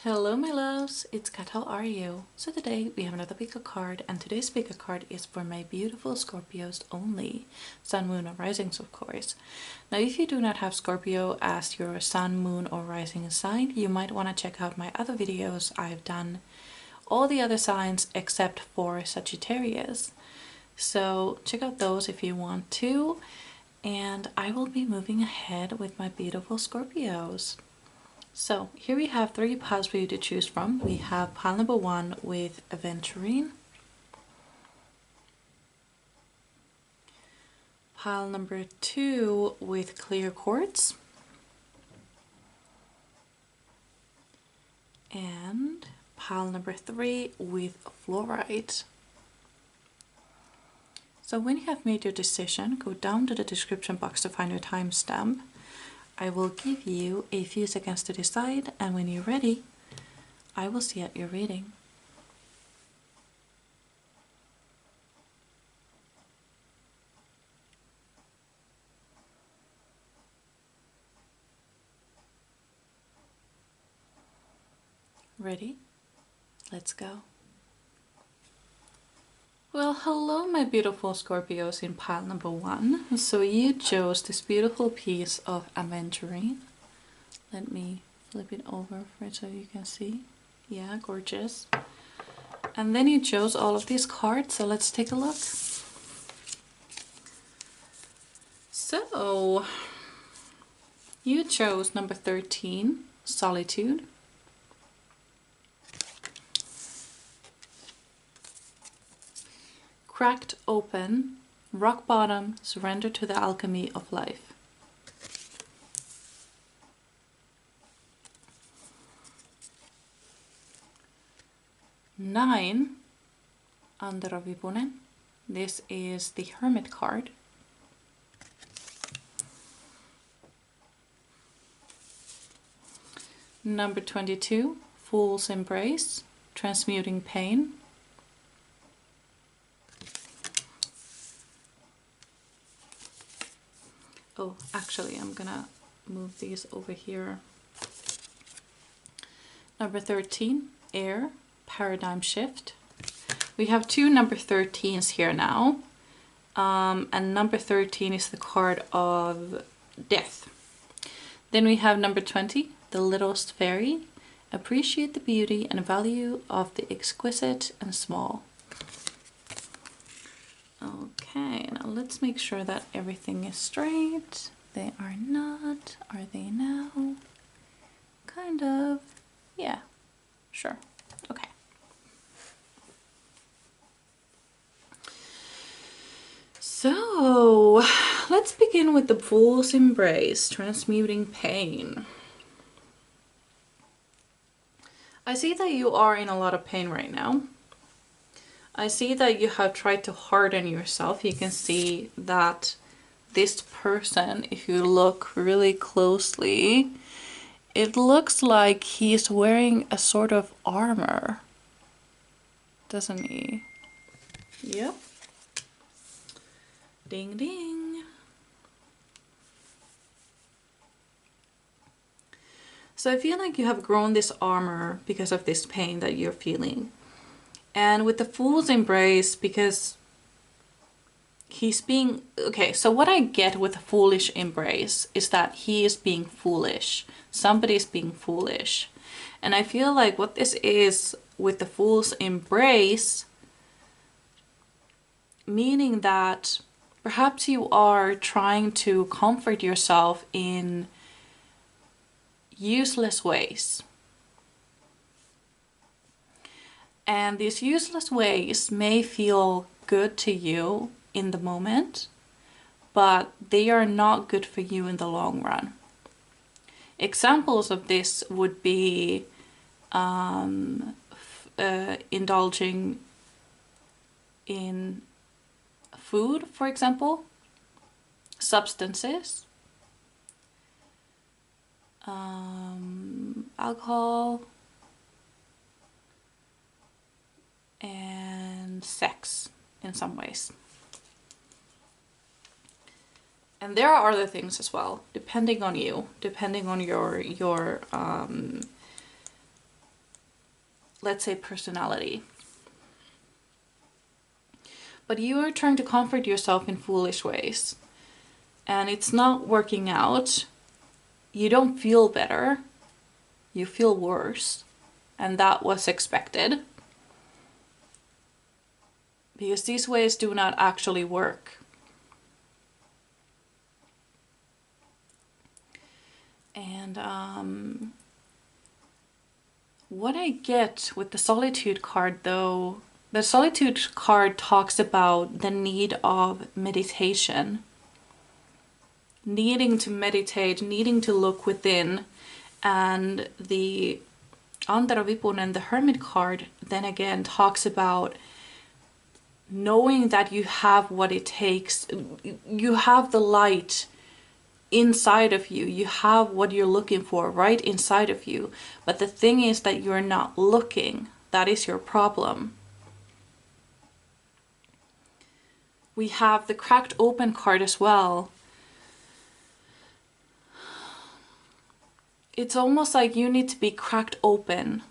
Hello my loves, it's Kat, how are you? So today we have another pick a card, and today's pick a card is for my beautiful Scorpios only. Sun, Moon or Risings, of course. Now if you do not have Scorpio as your Sun, Moon or Rising sign, you might want to check out my other videos. I've done all the other signs except for Sagittarius. So check out those if you want to. And I will be moving ahead with my beautiful Scorpios. So here we have three piles for you to choose from. We have pile number 1 with Aventurine, pile number 2 with Clear Quartz, and pile number 3 with Fluorite. So when you have made your decision, go down to the description box to find your timestamp. I will give you a few seconds to decide, and when you're ready, I will see at your reading. Ready? Let's go. Well, hello my beautiful Scorpios in pile number 1. So you chose this beautiful piece of Aventurine. Let me flip it over for it so you can see. Yeah, gorgeous. And then you chose all of these cards, so let's take a look. So you chose number 13, Solitude. Cracked open, rock bottom, surrender to the alchemy of life. Nine, Andro Vipunen. This is the Hermit card. Number 22, Fool's Embrace, transmuting pain. Oh, actually, I'm gonna move these over here. Number 13, Air, Paradigm Shift. We have two number 13s here now. And number 13 is the card of death. Then we have number 20, The Littlest Fairy. Appreciate the beauty and value of the exquisite and small. Okay, now let's make sure that everything is straight. They are not. Are they now? Kind of. Yeah, sure. Okay. So, let's begin with the Fool's Embrace, transmuting pain. I see that you are in a lot of pain right now. I see that you have tried to harden yourself. You can see that this person, if you look really closely, it looks like he's wearing a sort of armor, doesn't he? Yep. Ding ding. So I feel like you have grown this armor because of this pain that you're feeling. And with the Fool's Embrace, because he's being... Okay, so what I get with the Foolish Embrace is that he is being foolish. Somebody's being foolish. And I feel like what this is with the Fool's Embrace, meaning that perhaps you are trying to comfort yourself in useless ways. And these useless ways may feel good to you in the moment, but they are not good for you in the long run. Examples of this would be indulging in food, for example, substances, alcohol, and sex in some ways. And there are other things as well, depending on you, depending on your let's say, personality. But you are trying to comfort yourself in foolish ways. And it's not working out. You don't feel better. You feel worse. And that was expected. Because these ways do not actually work. And what I get with the Solitude card, though, the Solitude card talks about the need of meditation. Needing to meditate, needing to look within. And the Antero Vipunen, the Hermit card, then again talks about knowing that you have what it takes. You have the light inside of you. You have what you're looking for right inside of you. But the thing is that you're not looking. That is your problem. We have the Cracked Open card as well. It's almost like you need to be cracked open,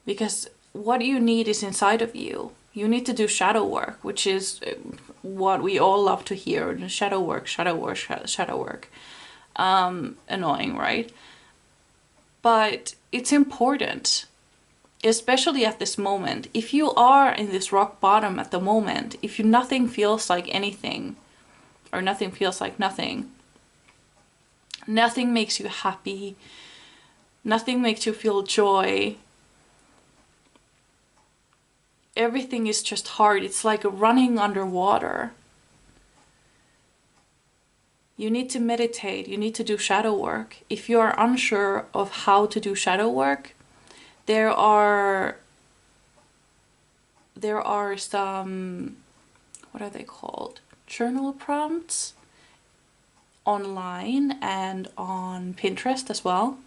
because what you need is inside of you. You need to do shadow work, which is what we all love to hear. Shadow work, shadow work, shadow work. Annoying, right? But it's important, especially at this moment. If you are in this rock bottom at the moment, if nothing feels like anything, or nothing feels like nothing, nothing makes you happy, nothing makes you feel joy, everything is just hard. It's like running underwater. You need to meditate. You need to do shadow work. If you are unsure of how to do shadow work, there are some, what are they called? Journal prompts online and on Pinterest as well,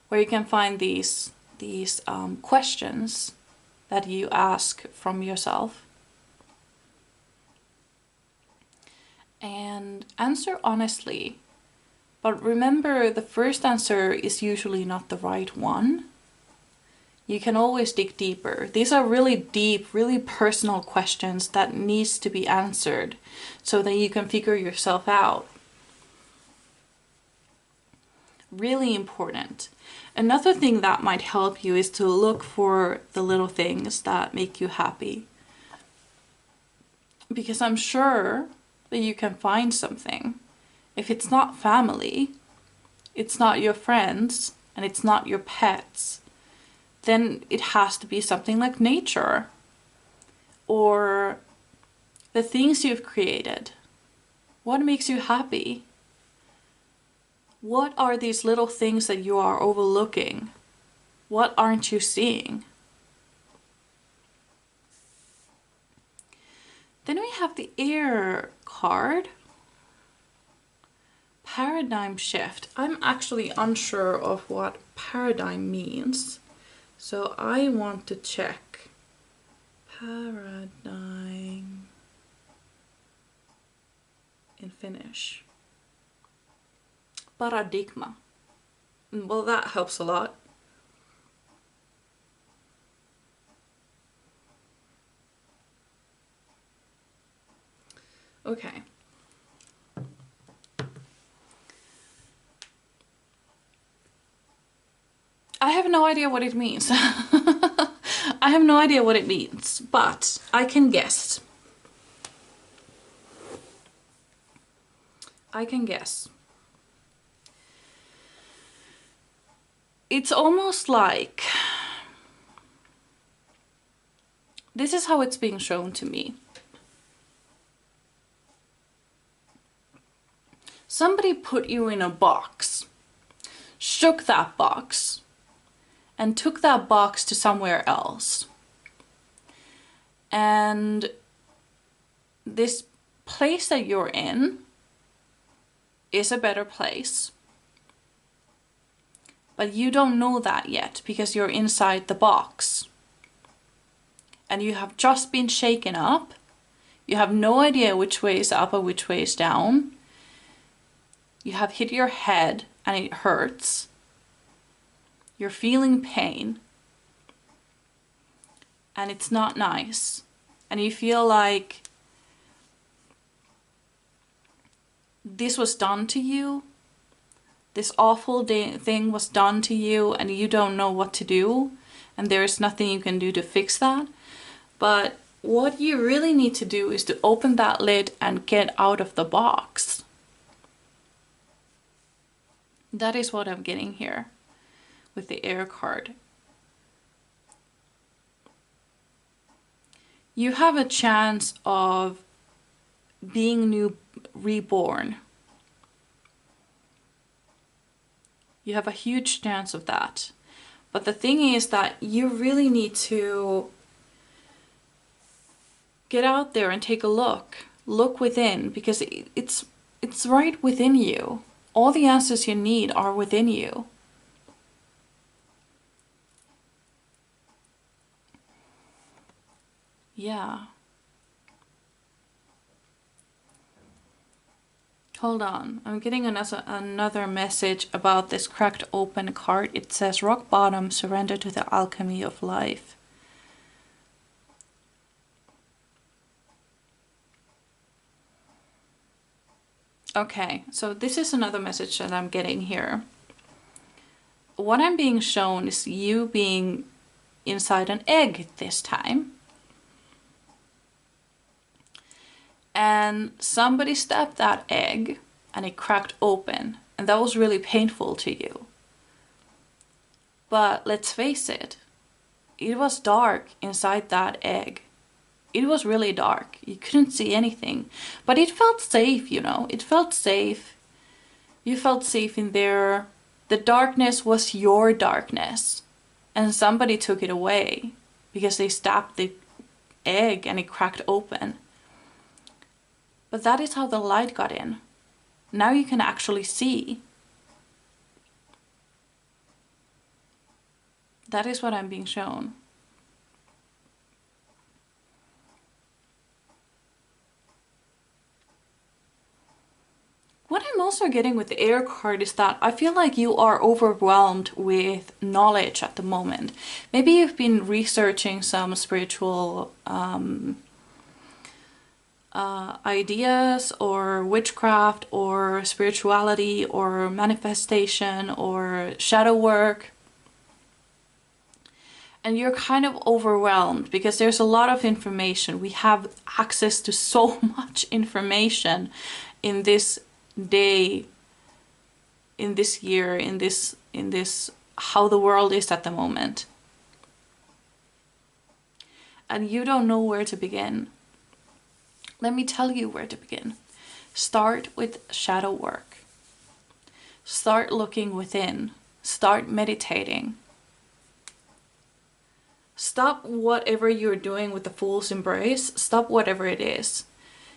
where you can find these questions that you ask from yourself and answer honestly. But remember, the first answer is usually not the right one. You can always dig deeper. These are really deep, really personal questions that needs to be answered so that you can figure yourself out. Really important. Another thing that might help you is to look for the little things that make you happy. Because I'm sure that you can find something. If it's not family, it's not your friends, and it's not your pets, then it has to be something like nature or the things you've created. What makes you happy? What are these little things that you are overlooking? What aren't you seeing? Then we have the Air card. Paradigm shift. I'm actually unsure of what paradigm means. So I want to check. Paradigm in Finnish. Paradigma. Well, that helps a lot. Okay. I have no idea what it means. I have no idea what it means, but I can guess. I can guess. It's almost like, this is how it's being shown to me. Somebody put you in a box, shook that box, and took that box to somewhere else. And this place that you're in is a better place. But you don't know that yet because you're inside the box. And you have just been shaken up. You have no idea which way is up or which way is down. You have hit your head and it hurts. You're feeling pain. and it's not nice. And you feel like this was done to you. This awful thing was done to you and you don't know what to do. And there's nothing you can do to fix that. But what you really need to do is to open that lid and get out of the box. That is what I'm getting here with the air card. You have a chance of being reborn. You have a huge chance of that. But the thing is that you really need to get out there and take a look. Look within, because it's right within you. All the answers you need are within you. Yeah. Hold on, I'm getting another message about this cracked open card. It says rock bottom, surrender to the alchemy of life. Okay, so this is another message that I'm getting here. What I'm being shown is you being inside an egg this time. And somebody stabbed that egg and it cracked open, and that was really painful to you. But let's face it, it was dark inside that egg. It was really dark. You couldn't see anything, but it felt safe, you know. It felt safe. You felt safe in there. The darkness was your darkness, and somebody took it away because they stabbed the egg and it cracked open. But that is how the light got in. Now you can actually see. That is what I'm being shown. What I'm also getting with the air card is that I feel like you are overwhelmed with knowledge at the moment. Maybe you've been researching some spiritual ideas, or witchcraft, or spirituality, or manifestation, or shadow work. And you're kind of overwhelmed because there's a lot of information. We have access to so much information in this day, in this year, in this how the world is at the moment. And you don't know where to begin. Let me tell you where to begin. Start with shadow work. Start looking within. Start meditating. Stop whatever you're doing with the Fool's Embrace. Stop whatever it is.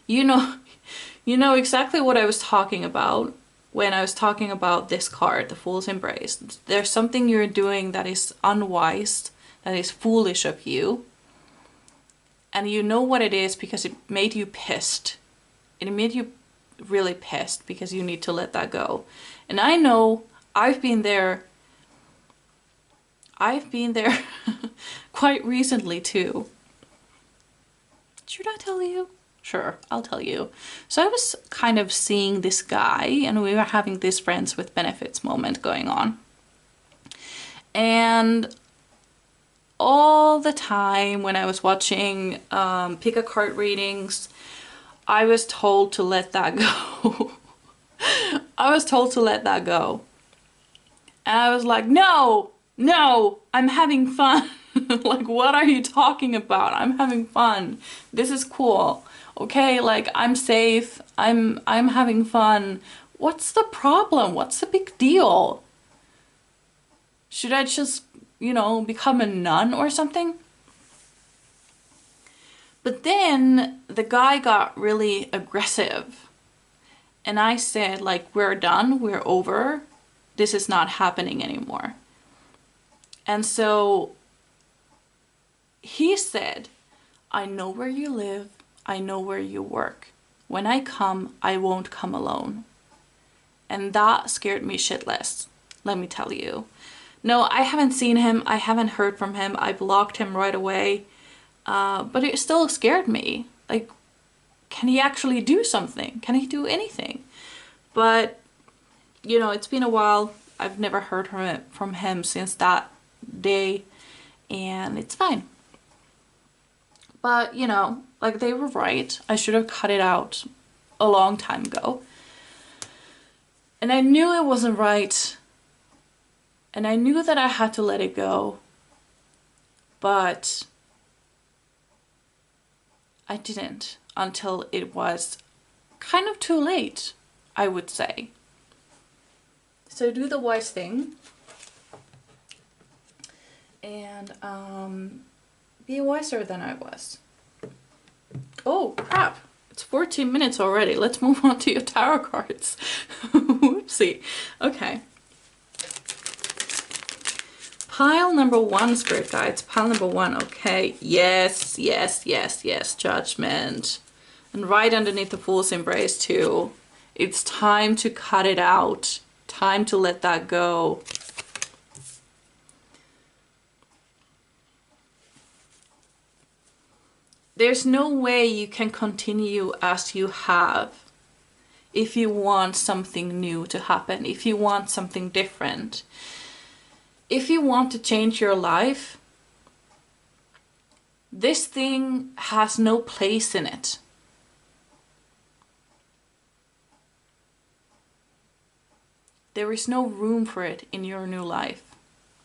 You know exactly what I was talking about when I was talking about this card, the Fool's Embrace. There's something you're doing that is unwise, that is foolish of you. And you know what it is because it made you pissed. It made you really pissed because you need to let that go. And I know I've been there. I've been there quite recently too. Should I tell you? Sure, I'll tell you. So I was kind of seeing this guy and we were having this friends with benefits moment going on. And all the time when I was watching pick a card readings, I was told to let that go. I was told to let that go. And I was like, no, I'm having fun. Like, what are you talking about? I'm having fun. This is cool. Okay, like, I'm safe. I'm having fun. What's the problem? What's the big deal? Should I just, you know, become a nun or something? But then the guy got really aggressive. And I said, like, we're done, we're over. This is not happening anymore. And so he said, I know where you live. I know where you work. When I come, I won't come alone. And that scared me shitless, let me tell you. No, I haven't seen him. I haven't heard from him. I blocked him right away. But it still scared me. Like, can he actually do something? Can he do anything? But, you know, it's been a while. I've never heard from him since that day, and it's fine. But, you know, like, they were right. I should have cut it out a long time ago. And I knew it wasn't right. And I knew that I had to let it go. But I didn't until it was kind of too late, I would say. So do the wise thing. And be wiser than I was. Oh, crap. It's 14 minutes already. Let's move on to your tarot cards. Whoopsie. Okay. Pile number 1, Spirit Guides. Pile number 1, okay. Yes, yes, yes, yes. Judgment. And right underneath the Fool's Embrace too. It's time to cut it out. Time to let that go. There's no way you can continue as you have if you want something new to happen, if you want something different. If you want to change your life, this thing has no place in it. There is no room for it in your new life.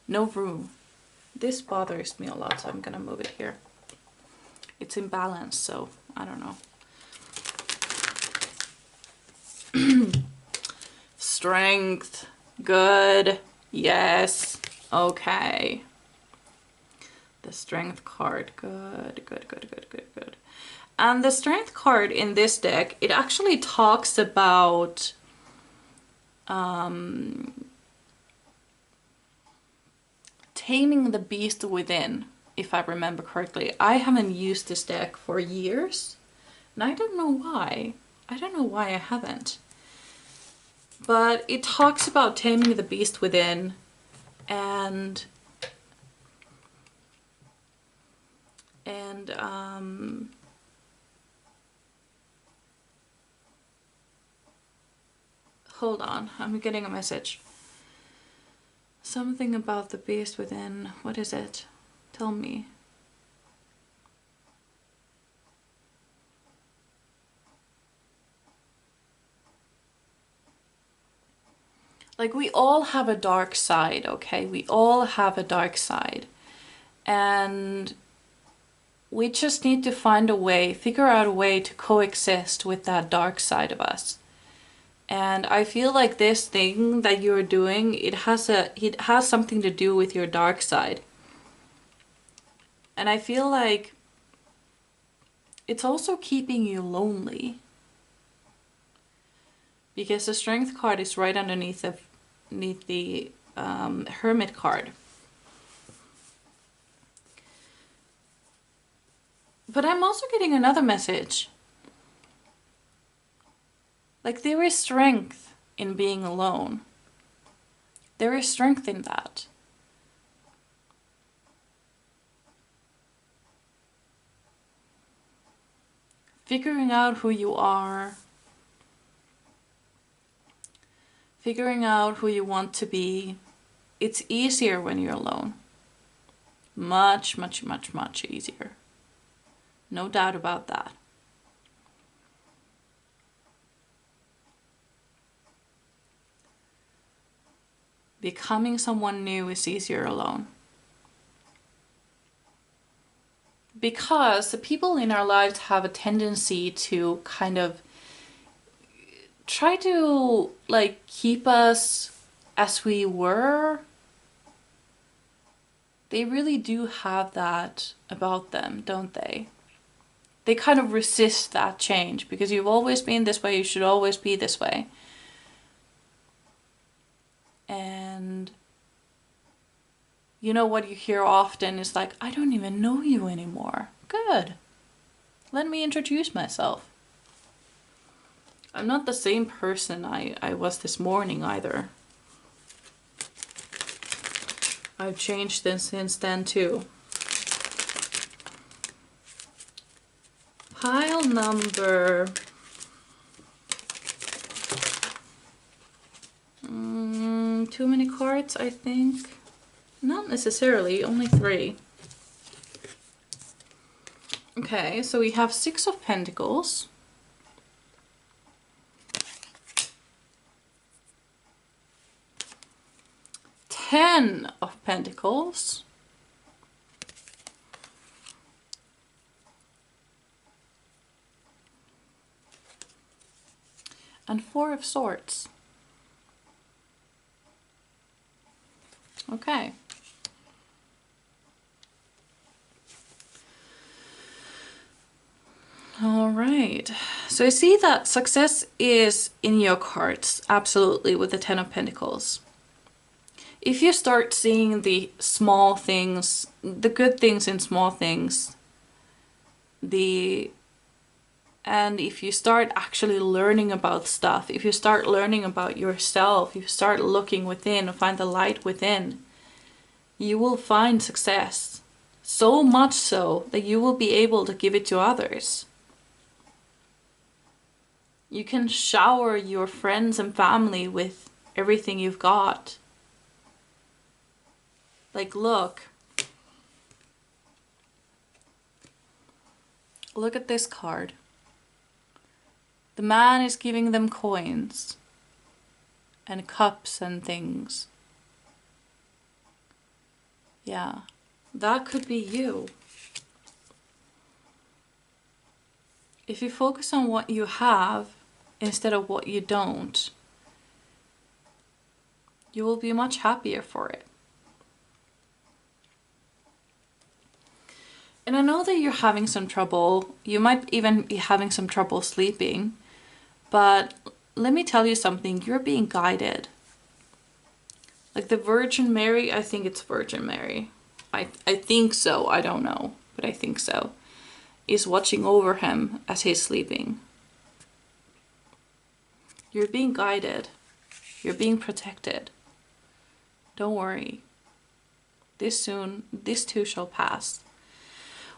No room. This bothers me a lot, so I'm gonna move it here. It's imbalanced, so I don't know. Strength. Good. Yes. Okay. The Strength card. Good, good, good, good, good, good. And the Strength card in this deck, it actually talks about taming the beast within, if I remember correctly. I haven't used this deck for years, and I don't know why. I don't know why I haven't. But it talks about taming the beast within, and hold on, I'm getting a message. Something about the beast within. What is it? Tell me. Like, we all have a dark side, okay? We all have a dark side. And we just need to find a way, figure out a way to coexist with that dark side of us. And I feel like this thing that you're doing, it has something to do with your dark side. And I feel like it's also keeping you lonely. Because the Strength card is right underneath the Hermit card. But I'm also getting another message. Like, there is strength in being alone. There is strength in that. Figuring out who you are. Figuring out who you want to be. It's easier when you're alone. Much, much, much, much easier. No doubt about that. Becoming someone new is easier alone. Because the people in our lives have a tendency to kind of try to, like, keep us as we were. They really do have that about them, don't they? They kind of resist that change because you've always been this way, you should always be this way. And you know what you hear often is like, I don't even know you anymore. Good. Let me introduce myself. I'm not the same person I was this morning either. I've changed since then too. number... too many cards, I think. Not necessarily, only 3. Okay, so we have 6 of Pentacles. Ten of Pentacles. And 4 of Swords. Okay. All right. So I see that success is in your cards, absolutely, with the 10 of Pentacles. If you start seeing the small things, the good things in small things, and if you start actually learning about stuff, if you start learning about yourself, if you start looking within and find the light within, you will find success. So much so that you will be able to give it to others. You can shower your friends and family with everything you've got. Like, look. Look at this card. The man is giving them coins and cups and things. Yeah, that could be you. If you focus on what you have instead of what you don't, you will be much happier for it. And I know that you're having some trouble. You might even be having some trouble sleeping. But let me tell you something. You're being guided. Like the Virgin Mary, I think it's Virgin Mary. I think so. I don't know. But I think so. Is watching over him as he's sleeping. You're being guided. You're being protected. Don't worry. This too shall pass.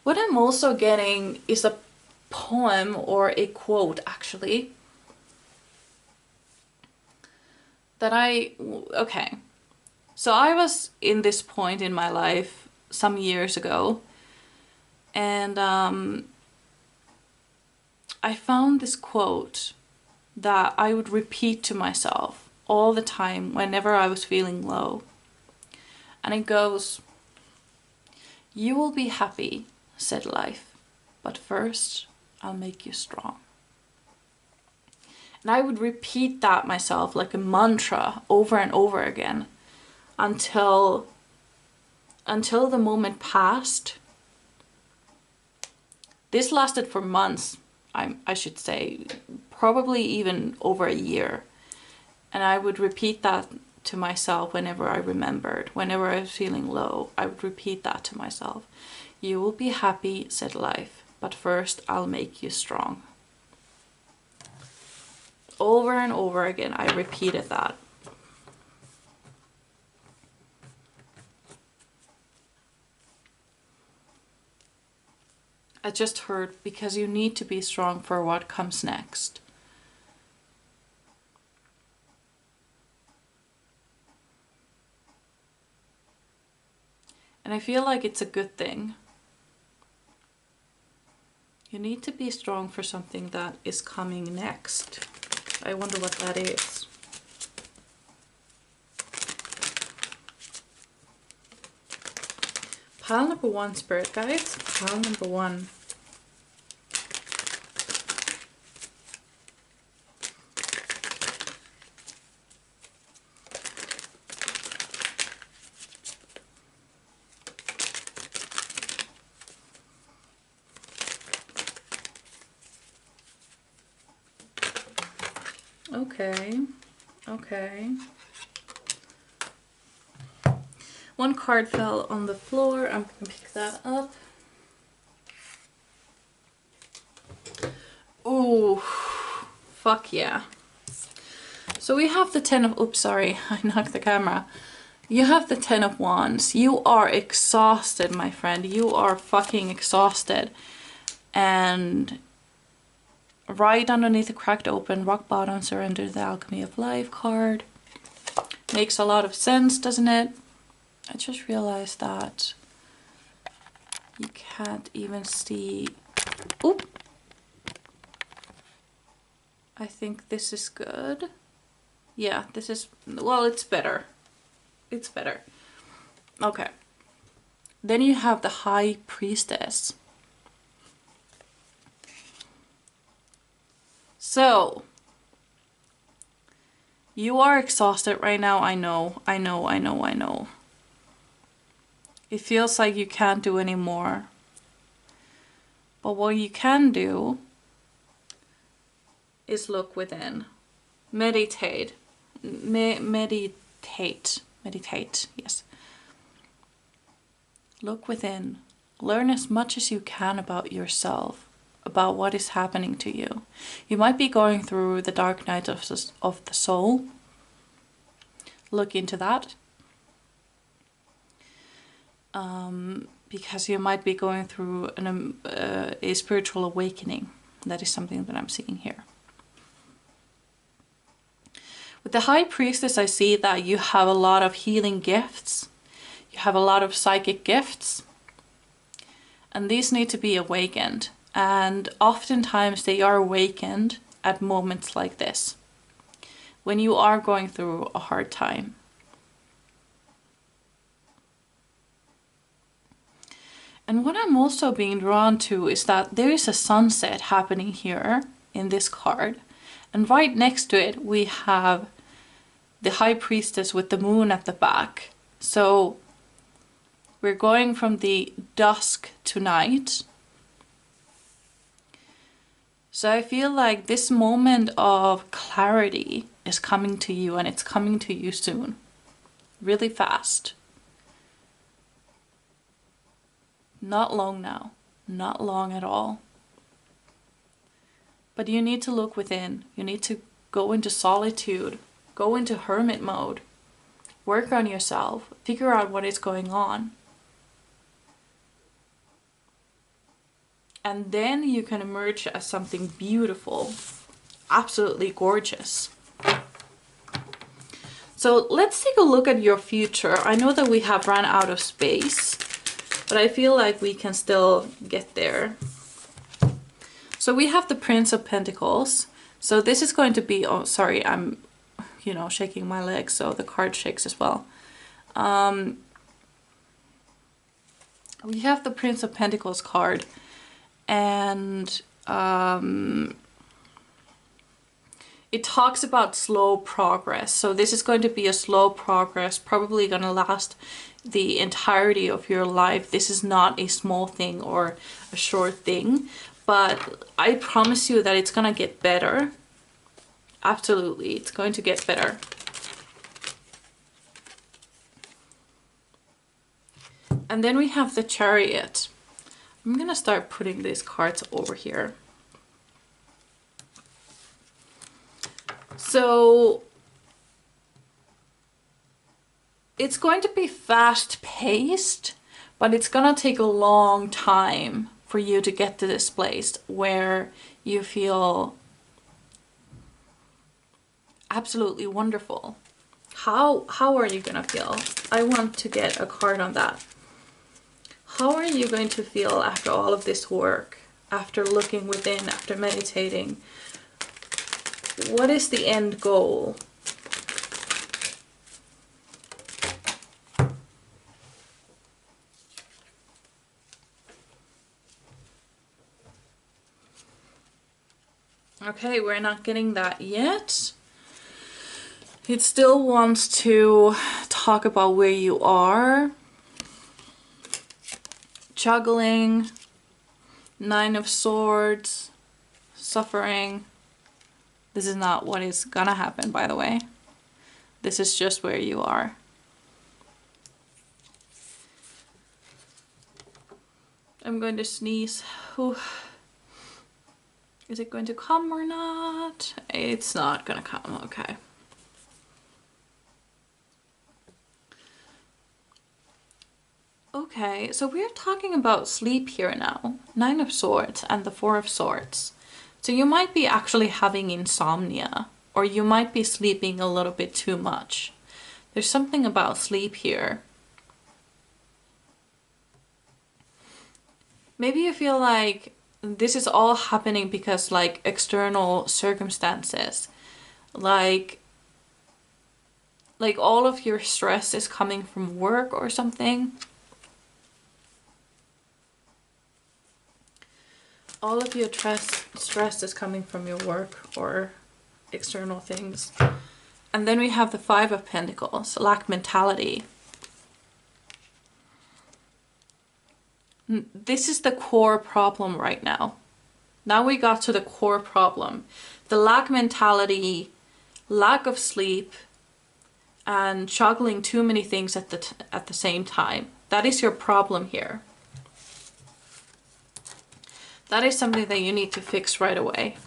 What I'm also getting is a poem or a quote, actually. Okay. So I was in this point in my life some years ago. And I found this quote that I would repeat to myself all the time whenever I was feeling low. And it goes, "You will be happy, said life, but first I'll make you strong." And I would repeat that myself like a mantra over and over again until the moment passed. This lasted for months, I should say, probably even over a year. And I would repeat that to myself whenever I remembered, whenever I was feeling low, I would repeat that to myself. "You will be happy, said life, but first I'll make you strong." Over and over again, I repeated that. I just heard, because you need to be strong for what comes next. And I feel like it's a good thing. You need to be strong for something that is coming next. I wonder what that is. Pile number 1, Spirit Guides. Pile number 1. Okay. One card fell on the floor. I'm gonna pick that up. Ooh, fuck yeah. So we have the 10 of, oops, sorry, I knocked the camera. You have the 10 of Wands. You are exhausted, my friend. You are fucking exhausted. And right underneath the cracked open, rock bottom, surrender the alchemy of life card. Makes a lot of sense, doesn't it? I just realized that you can't even see. Oop. I think this is good. Yeah, this is, well, it's better. It's better. Okay. Then you have the High Priestess. So, you are exhausted right now. I know. It feels like you can't do any more. But what you can do is look within. Meditate. Meditate, yes. Look within. Learn as much as you can about yourself, about what is happening to you. You might be going through the dark night of the soul. Look into that. Because you might be going through a spiritual awakening. That is something that I'm seeing here. With the High Priestess, I see that you have a lot of healing gifts. You have a lot of psychic gifts. And these need to be awakened. And oftentimes they are awakened at moments like this, when you are going through a hard time. And what I'm also being drawn to is that there is a sunset happening here in this card. And right next to it, we have the High Priestess with the moon at the back. So we're going from the dusk to night. So I feel like this moment of clarity is coming to you, and it's coming to you soon. Really fast. Not long now. Not long at all. But you need to look within. You need to go into solitude. Go into hermit mode. Work on yourself. Figure out what is going on. And then you can emerge as something beautiful. Absolutely gorgeous. So let's take a look at your future. I know that we have run out of space, but I feel like we can still get there. So we have the Prince of Pentacles. So this is going to be, oh sorry, I'm, shaking my legs, so the card shakes as well. We have the Prince of Pentacles card, and it talks about slow progress. So this is going to be a slow progress, probably going to last the entirety of your life. This is not a small thing or a short thing, but I promise you that it's going to get better. Absolutely, it's going to get better. And then we have the Chariot. I'm going to start putting these cards over here. So it's going to be fast paced, but it's going to take a long time for you to get to this place where you feel absolutely wonderful. How are you going to feel? I want to get a card on that. How are you going to feel after all of this work, after looking within, after meditating? What is the end goal? Okay, we're not getting that yet. It still wants to talk about where you are. Juggling, Nine of Swords, suffering. This is not what is gonna happen, by the way. This is just where you are. I'm going to sneeze. Ooh. Is it going to come or not? It's not gonna come, okay. Okay, so we're talking about sleep here now. Nine of Swords and the Four of Swords. So you might be actually having insomnia, or you might be sleeping a little bit too much. There's something about sleep here. Maybe you feel like this is all happening because like external circumstances, like all of your stress is coming from work or something. All of your stress is coming from your work or external things. And then we have the Five of Pentacles, lack mentality. This is the core problem right now. Now we got to the core problem. The lack mentality, lack of sleep, and juggling too many things at the same time. That is your problem here. That is something that you need to fix right away.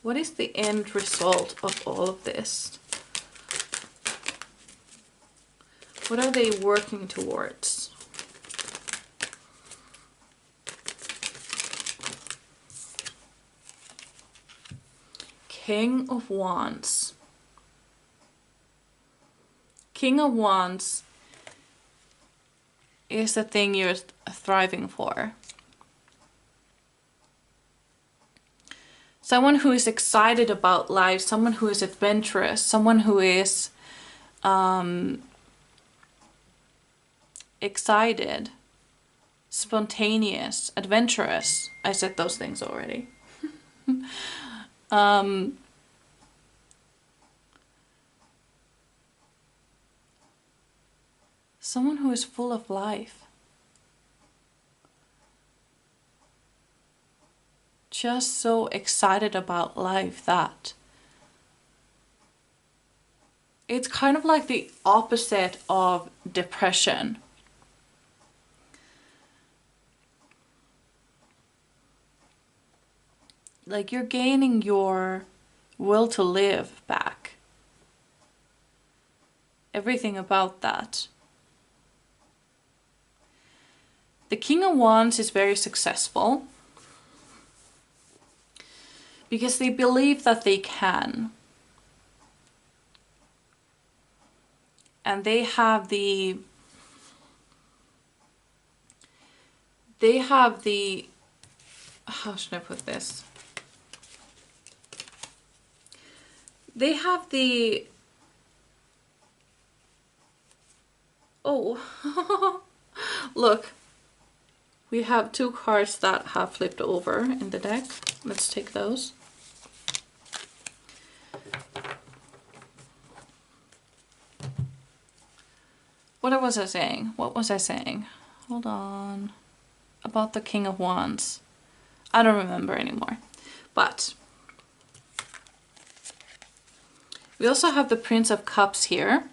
What is the end result of all of this? What are they working towards? King of Wands. King of Wands is the thing you're thriving for. Someone who is excited about life, someone who is adventurous, someone who is excited, spontaneous, adventurous. I said those things already. Someone who is full of life. Just so excited about life that it's kind of like the opposite of depression. Like you're gaining your will to live back. Everything about that. The King of Wands is very successful because they believe that they can. And they have the how should I put this? They have the, oh, look, we have two cards that have flipped over in the deck. Let's take those. What was I saying? What was I saying? Hold on. About the King of Wands. I don't remember anymore. But we also have the Prince of Cups here.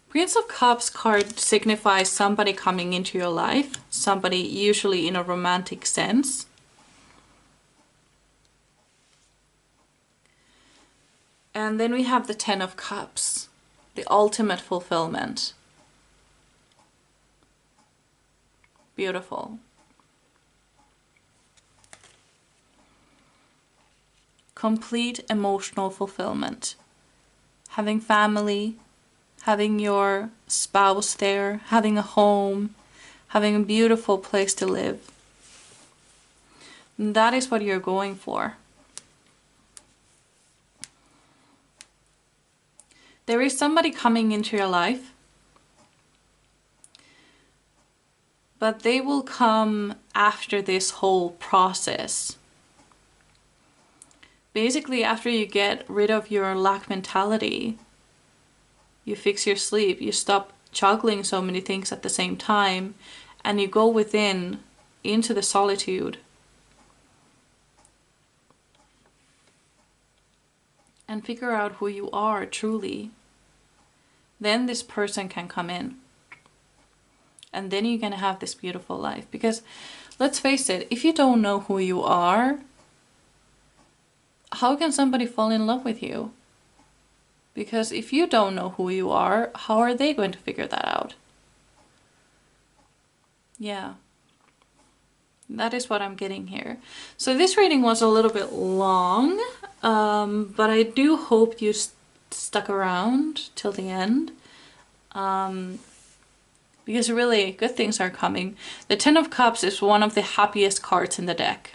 Prince of Cups card signifies somebody coming into your life. Somebody usually in a romantic sense. And then we have the Ten of Cups. The ultimate fulfillment. Beautiful. Complete emotional fulfillment. Having family, having your spouse there, having a home, having a beautiful place to live. That is what you're going for. There is somebody coming into your life, but they will come after this whole process. Basically, after you get rid of your lack mentality, you fix your sleep, you stop juggling so many things at the same time, and you go within, into the solitude. And figure out who you are truly. Then this person can come in. And then you're gonna have this beautiful life. Because let's face it, if you don't know who you are, how can somebody fall in love with you? Because if you don't know who you are, how are they going to figure that out? Yeah. That is what I'm getting here. So this reading was a little bit long, but I do hope you stuck around till the end. Because really good things are coming. The Ten of Cups is one of the happiest cards in the deck.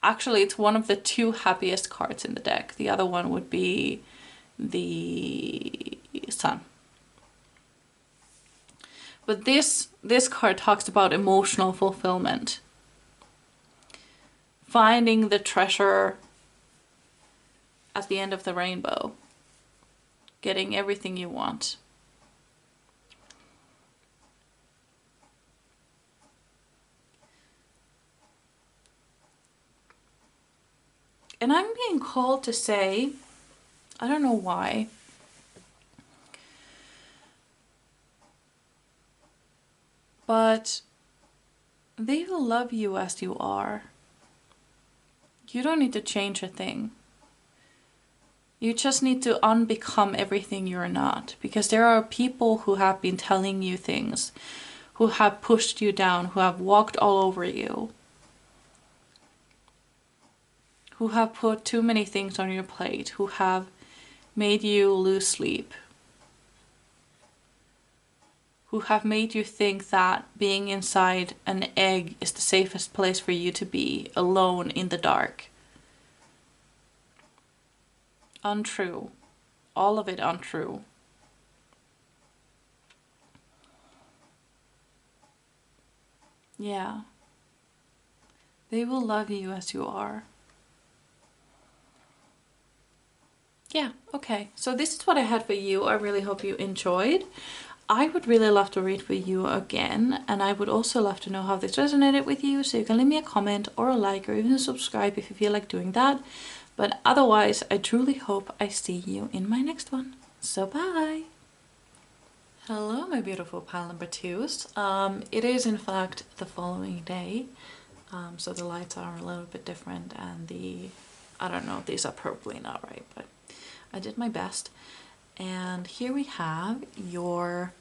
Actually, it's one of the two happiest cards in the deck. The other one would be the Sun. But this card talks about emotional fulfillment. Finding the treasure at the end of the rainbow. Getting everything you want. And I'm being called to say, I don't know why, but they will love you as you are. You don't need to change a thing. You just need to unbecome everything you're not. Because there are people who have been telling you things, who have pushed you down, who have walked all over you, who have put too many things on your plate, who have made you lose sleep, who have made you think that being inside an egg is the safest place for you to be, alone in the dark. Untrue. All of it untrue. Yeah. They will love you as you are. Yeah, okay. So this is what I had for you. I really hope you enjoyed. I would really love to read with you again, and I would also love to know how this resonated with you, so you can leave me a comment or a like or even subscribe if you feel like doing that. But otherwise, I truly hope I see you in my next one. So bye! Hello, my beautiful pile number twos. It is in fact the following day, so the lights are a little bit different, and I don't know, these are probably not right, but I did my best. And here we have your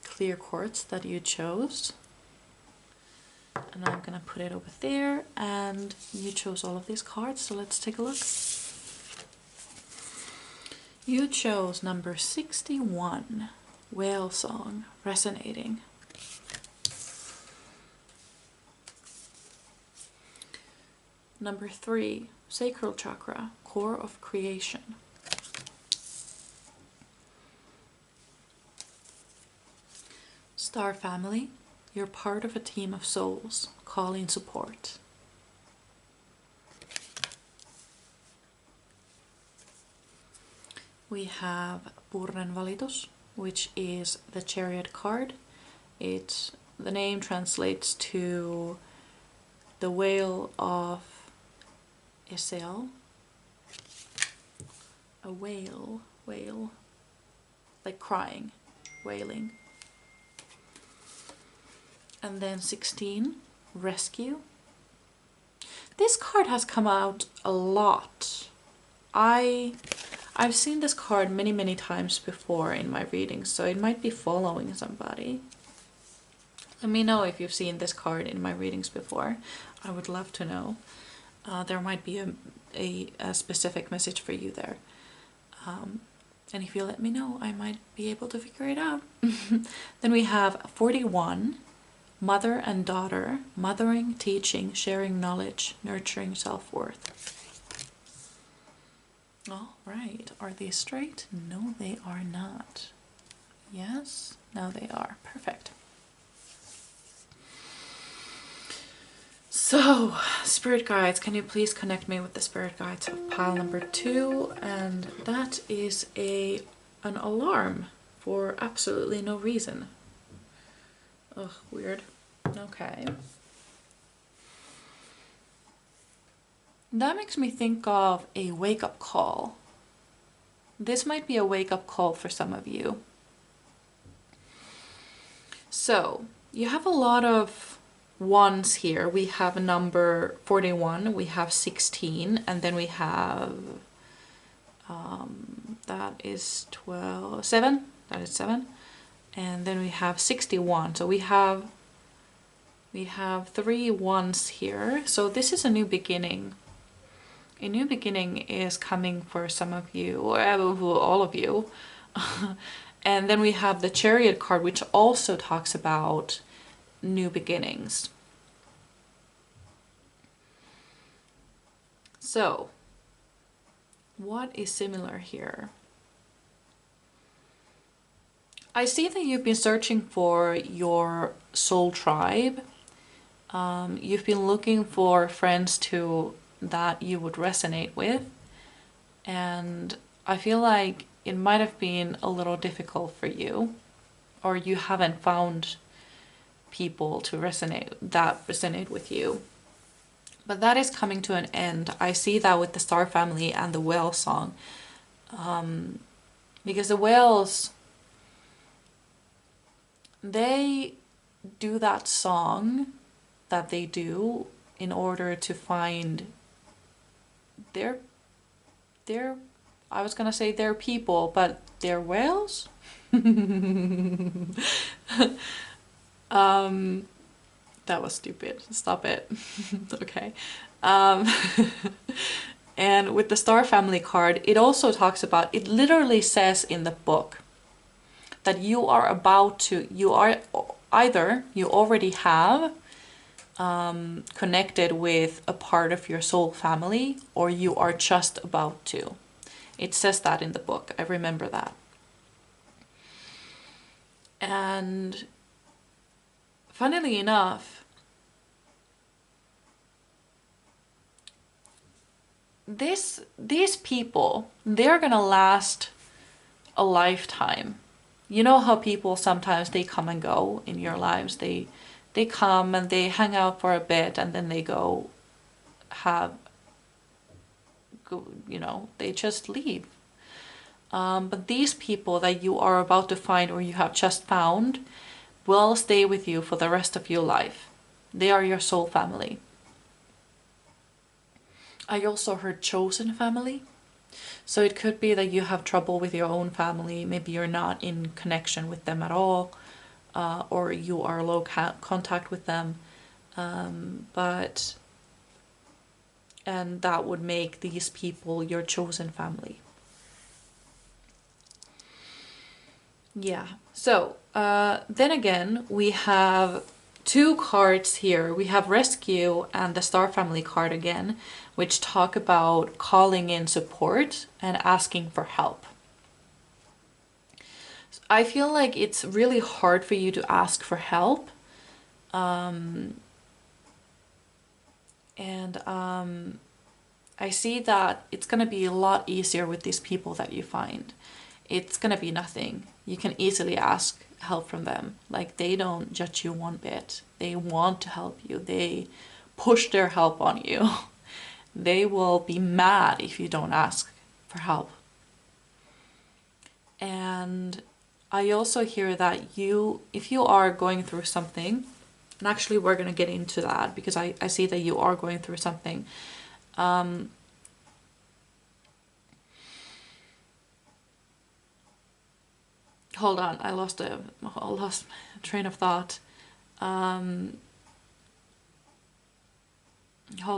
clear quartz that you chose. And I'm gonna put it over there, and you chose all of these cards, so let's take a look. You chose number 61, Whale Song, Resonating. Number 3, Sacral Chakra, Core of Creation. Star Family, you're part of a team of souls, calling support. We have Purren Valitus, which is the Chariot card. The name translates to the whale of Esel. A whale, like crying, wailing. And then 16, Rescue. This card has come out a lot. I've seen this card many times before in my readings, so it might be following somebody. Let me know if you've seen this card in my readings before. I would love to know. There might be a specific message for you there. And if you let me know, I might be able to figure it out. Then we have 41, Mother and Daughter, mothering, teaching, sharing knowledge, nurturing self-worth. All right, are they straight? No, they are not. Yes, now they are. Perfect. So, spirit guides, can you please connect me with the spirit guides of pile number 2? And that is an alarm for absolutely no reason. Ugh, weird. Okay. That makes me think of a wake-up call. This might be a wake-up call for some of you. So, you have a lot of ones here. We have number 41, we have 16, and then we have that is 7. That is 7. and then we have 61. So we have 3 ones here. So this is a new beginning. A new beginning is coming for some of you, or all of you. And then we have the Chariot card, which also talks about new beginnings. So, what is similar here? I see that you've been searching for your soul tribe. You've been looking for friends that you would resonate with. And I feel like it might have been a little difficult for you, or you haven't found people to resonate with you. But that is coming to an end. I see that with the Star Family and the Whale song. Because the whales, they do that song that they do in order to find their I was gonna say their people, but they're whales? That was stupid. Stop it. Okay. And with the Star Family card, it also talks about, it literally says in the book that you already have connected with a part of your soul family, or you are just about to. It says that in the book. I remember that. And funnily enough, these people, they're gonna last a lifetime. You know how people sometimes, they come and go in your lives. They come and they hang out for a bit, and then they they just leave. But these people that you are about to find, or you have just found, will stay with you for the rest of your life. They are your soul family. I also heard chosen family. So it could be that you have trouble with your own family. Maybe you're not in connection with them at all, or you are low contact with them. And that would make these people your chosen family. Yeah. So then again, we have 2 cards here. We have Rescue and the Star Family card again, which talk about calling in support and asking for help. I feel like it's really hard for you to ask for help. I see that it's going to be a lot easier with these people that you find. It's going to be nothing. You can easily ask help from them. Like, they don't judge you one bit. They want to help you. They push their help on you. They will be mad if you don't ask for help. And I also hear that if you are going through something, and actually we're going to get into that because I see that you are going through something. Hold on, I lost train of thought. Hold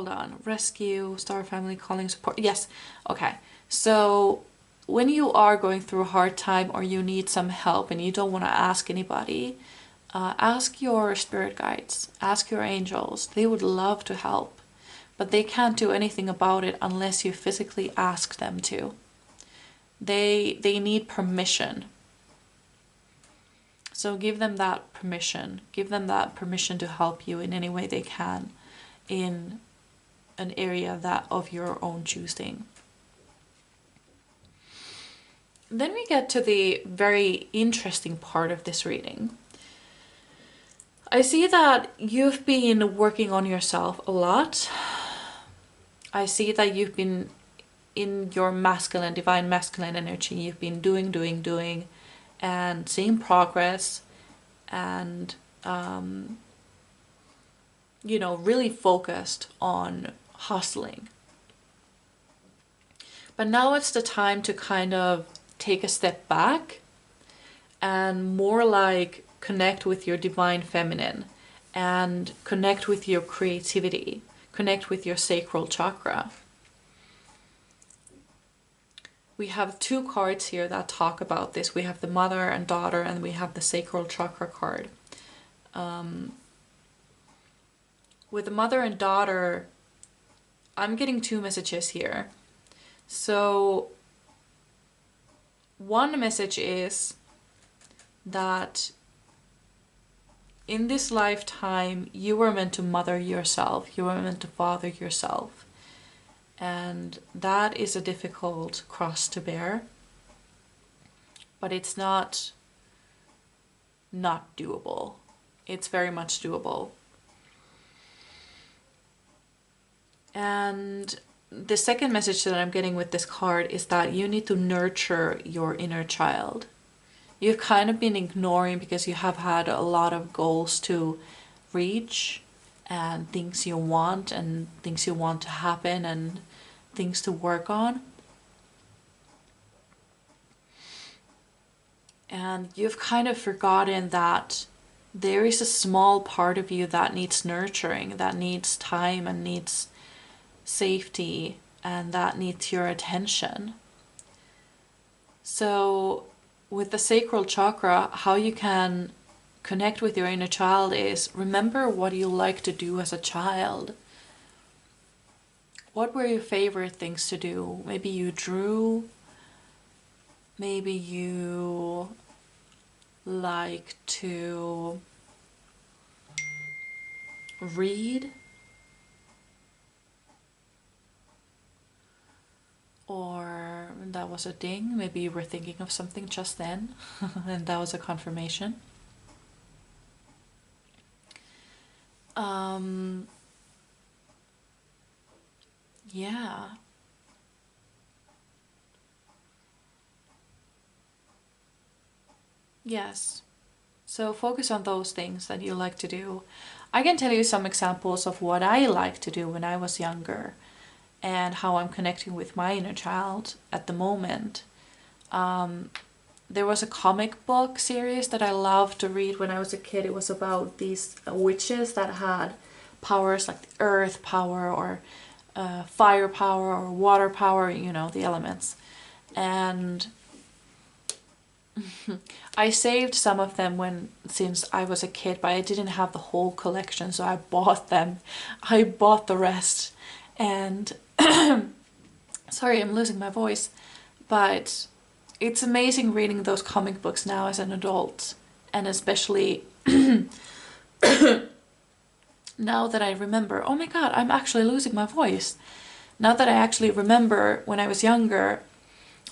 on. Rescue, Star Family, calling support. Yes. Okay. So when you are going through a hard time, or you need some help and you don't want to ask anybody, ask your spirit guides, ask your angels. They would love to help, but they can't do anything about it unless you physically ask them to. They need permission. So give them that permission. Give them that permission to help you in any way they can in an area of your own choosing. Then we get to the very interesting part of this reading. I see that you've been working on yourself a lot. I see that you've been in your masculine, divine masculine energy. You've been doing, and seeing progress, and really focused on hustling. But now it's the time to kind of take a step back and more like connect with your divine feminine and connect with your creativity, connect with your sacral chakra. We have two cards here that talk about this. We have the mother and daughter, and we have the sacral chakra card. With the mother and daughter, I'm getting two messages here. So one message is that in this lifetime, you were meant to mother yourself. You were meant to father yourself. And that is a difficult cross to bear. But it's not doable. It's very much doable. And the second message that I'm getting with this card is that you need to nurture your inner child. You've kind of been ignoring because you have had a lot of goals to reach and things you want to happen and things to work on. And you've kind of forgotten that there is a small part of you that needs nurturing, that needs time and needs safety, and that needs your attention. So with the sacral chakra, how you can connect with your inner child is remember what you like to do as a child. What were your favorite things to do? Maybe you drew, maybe you like to read, or that was a ding, maybe you were thinking of something just then and that was a confirmation. Yeah. Yes. So focus on those things that you like to do. I can tell you some examples of what I like to do when I was younger and how I'm connecting with my inner child at the moment. There was a comic book series that I loved to read when I was a kid. It was about these witches that had powers like the earth power or fire power or water power, you know, the elements. And I saved some of them since I was a kid, but I didn't have the whole collection, so I bought them. I bought the rest. And sorry, I'm losing my voice, but it's amazing reading those comic books now as an adult, and especially now that I remember, oh my god, I'm actually losing my voice. Now that I actually remember when I was younger,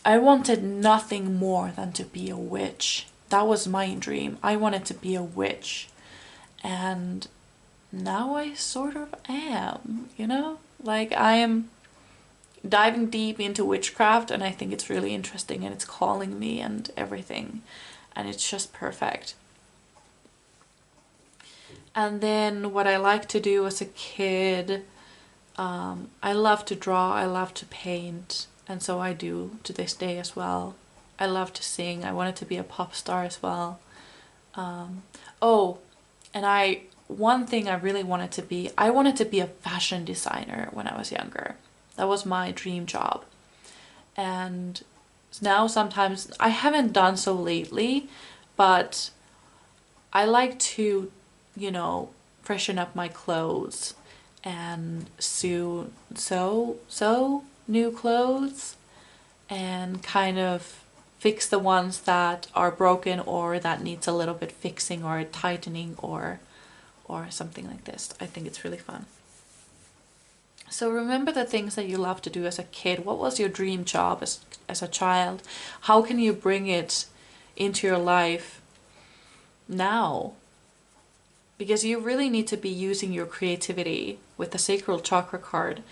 I wanted nothing more than to be a witch. That was my dream. I wanted to be a witch. And now I sort of am, you know? Like, I am diving deep into witchcraft, and I think it's really interesting, and it's calling me and everything. And it's just perfect. And then what I liked to do as a kid, I love to draw, I love to paint, and so I do to this day as well. I love to sing. I wanted to be a pop star as well. One thing I really wanted to be, I wanted to be a fashion designer when I was younger. That was my dream job. And now sometimes, I haven't done so lately, but I like to, you know, freshen up my clothes and sew new clothes and kind of fix the ones that are broken or that needs a little bit fixing or tightening or something like this. I think it's really fun. So remember the things that you love to do as a kid. What was your dream job as a child? How can you bring it into your life now? Because you really need to be using your creativity with the sacral chakra card.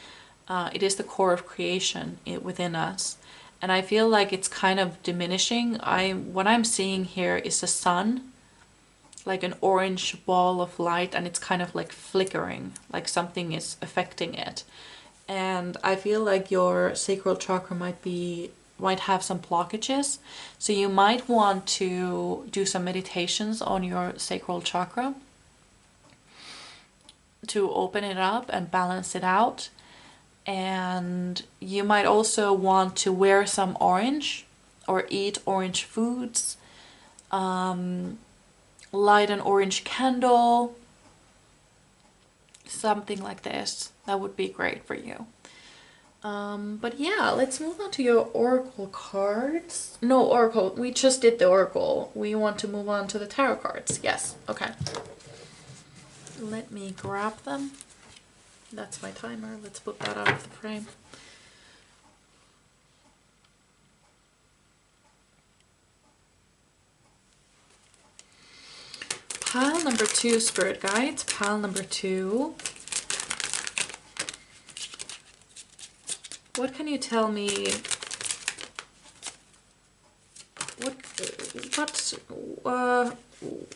It is the core of creation within us. And I feel like it's kind of diminishing. What I'm seeing here is the sun, like an orange ball of light, and it's kind of like flickering, like something is affecting it. And I feel like your sacral chakra might be might have some blockages. So you might want to do some meditations on your sacral chakra to open it up and balance it out. And you might also want to wear some orange or eat orange foods, light an orange candle, something like this. That would be great for you. But yeah, let's move on to your oracle cards. No, oracle, we just did the oracle. We want to move on to the tarot cards. Yes, okay. Let me grab them. That's my timer. Let's put that out of the frame. Pile number 2, Spirit Guides. Pile number 2. What can you tell me?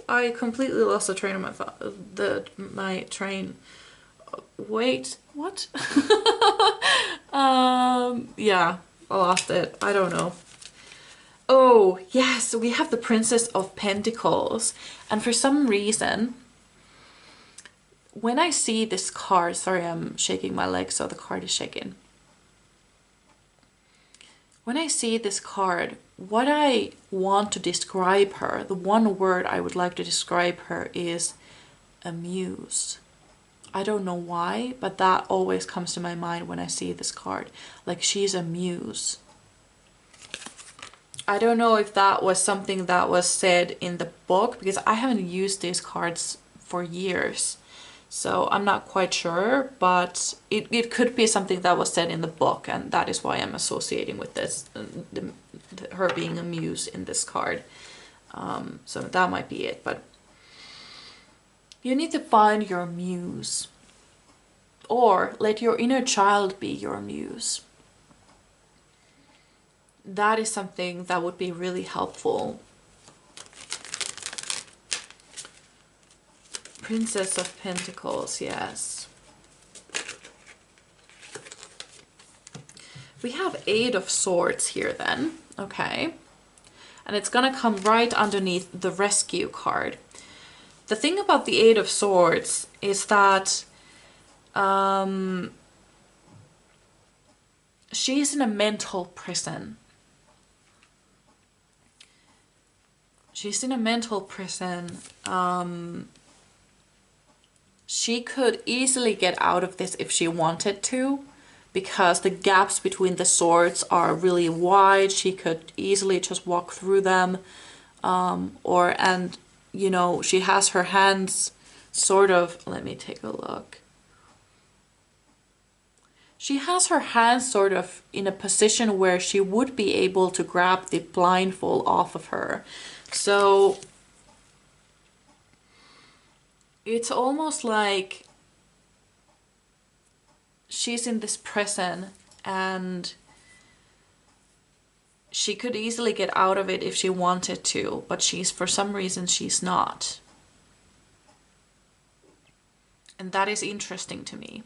I completely lost the train of my train. Wait, what? Yeah, I lost it. I don't know. Oh, yes, we have the Princess of Pentacles. And for some reason, when I see this card, sorry, I'm shaking my leg, so the card is shaking. When I see this card, what I want to describe her, the one word I would like to describe her is amused. I don't know why, but that always comes to my mind when I see this card. Like, she's amused. I don't know if that was something that was said in the book, because I haven't used these cards for years. So I'm not quite sure, but it could be something that was said in the book, and that is why I'm associating with this, her being amused in this card. So that might be it, but you need to find your muse, or let your inner child be your muse. That is something that would be really helpful. Princess of Pentacles, yes. We have 8 of Swords here then, okay. And it's gonna come right underneath the Rescue card. The thing about the 8 of Swords is that she's in a mental prison. She's in a mental prison. She could easily get out of this if she wanted to, because the gaps between the swords are really wide. She could easily just walk through them, and you know, she has her hands sort of, let me take a look. She has her hands sort of in a position where she would be able to grab the blindfold off of her. So it's almost like she's in this prison and she could easily get out of it if she wanted to, but for some reason she's not. And that is interesting to me.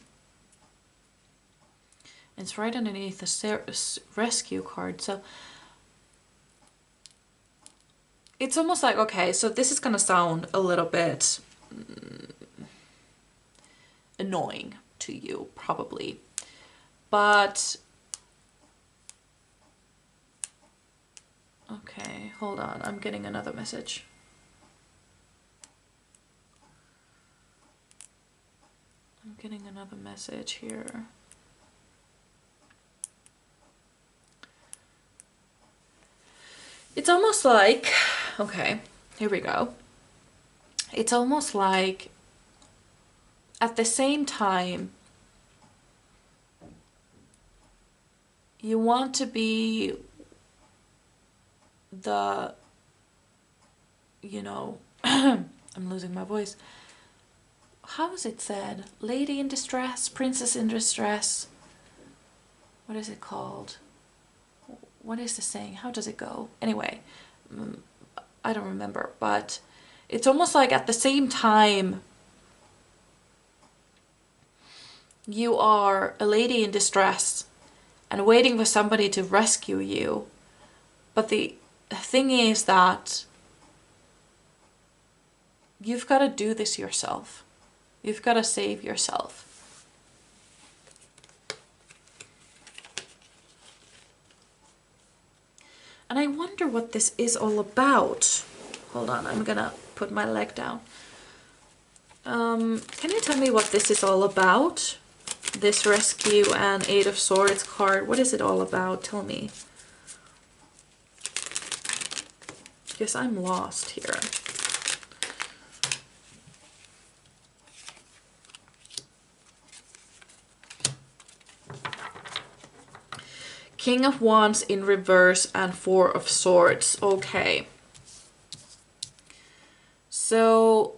It's right underneath the Rescue card. So it's almost like, okay, so this is gonna sound a little bit annoying to you, probably, but okay, hold on, I'm getting another message. I'm getting another message here. It's almost like, okay, here we go. It's almost like at the same time you want to be the, you know, I'm losing my voice. How is it said? Lady in distress, princess in distress. What is it called? What is the saying? How does it go? Anyway, I don't remember, but it's almost like at the same time you are a lady in distress and waiting for somebody to rescue you. But the thing is that you've got to do this yourself. You've got to save yourself. And I wonder what this is all about. Hold on, I'm gonna put my leg down. Can you tell me what this is all about? This Rescue and Eight of Swords card, what is it all about? Tell me. Because I'm lost here. King of Wands in reverse and Four of Swords. Okay. So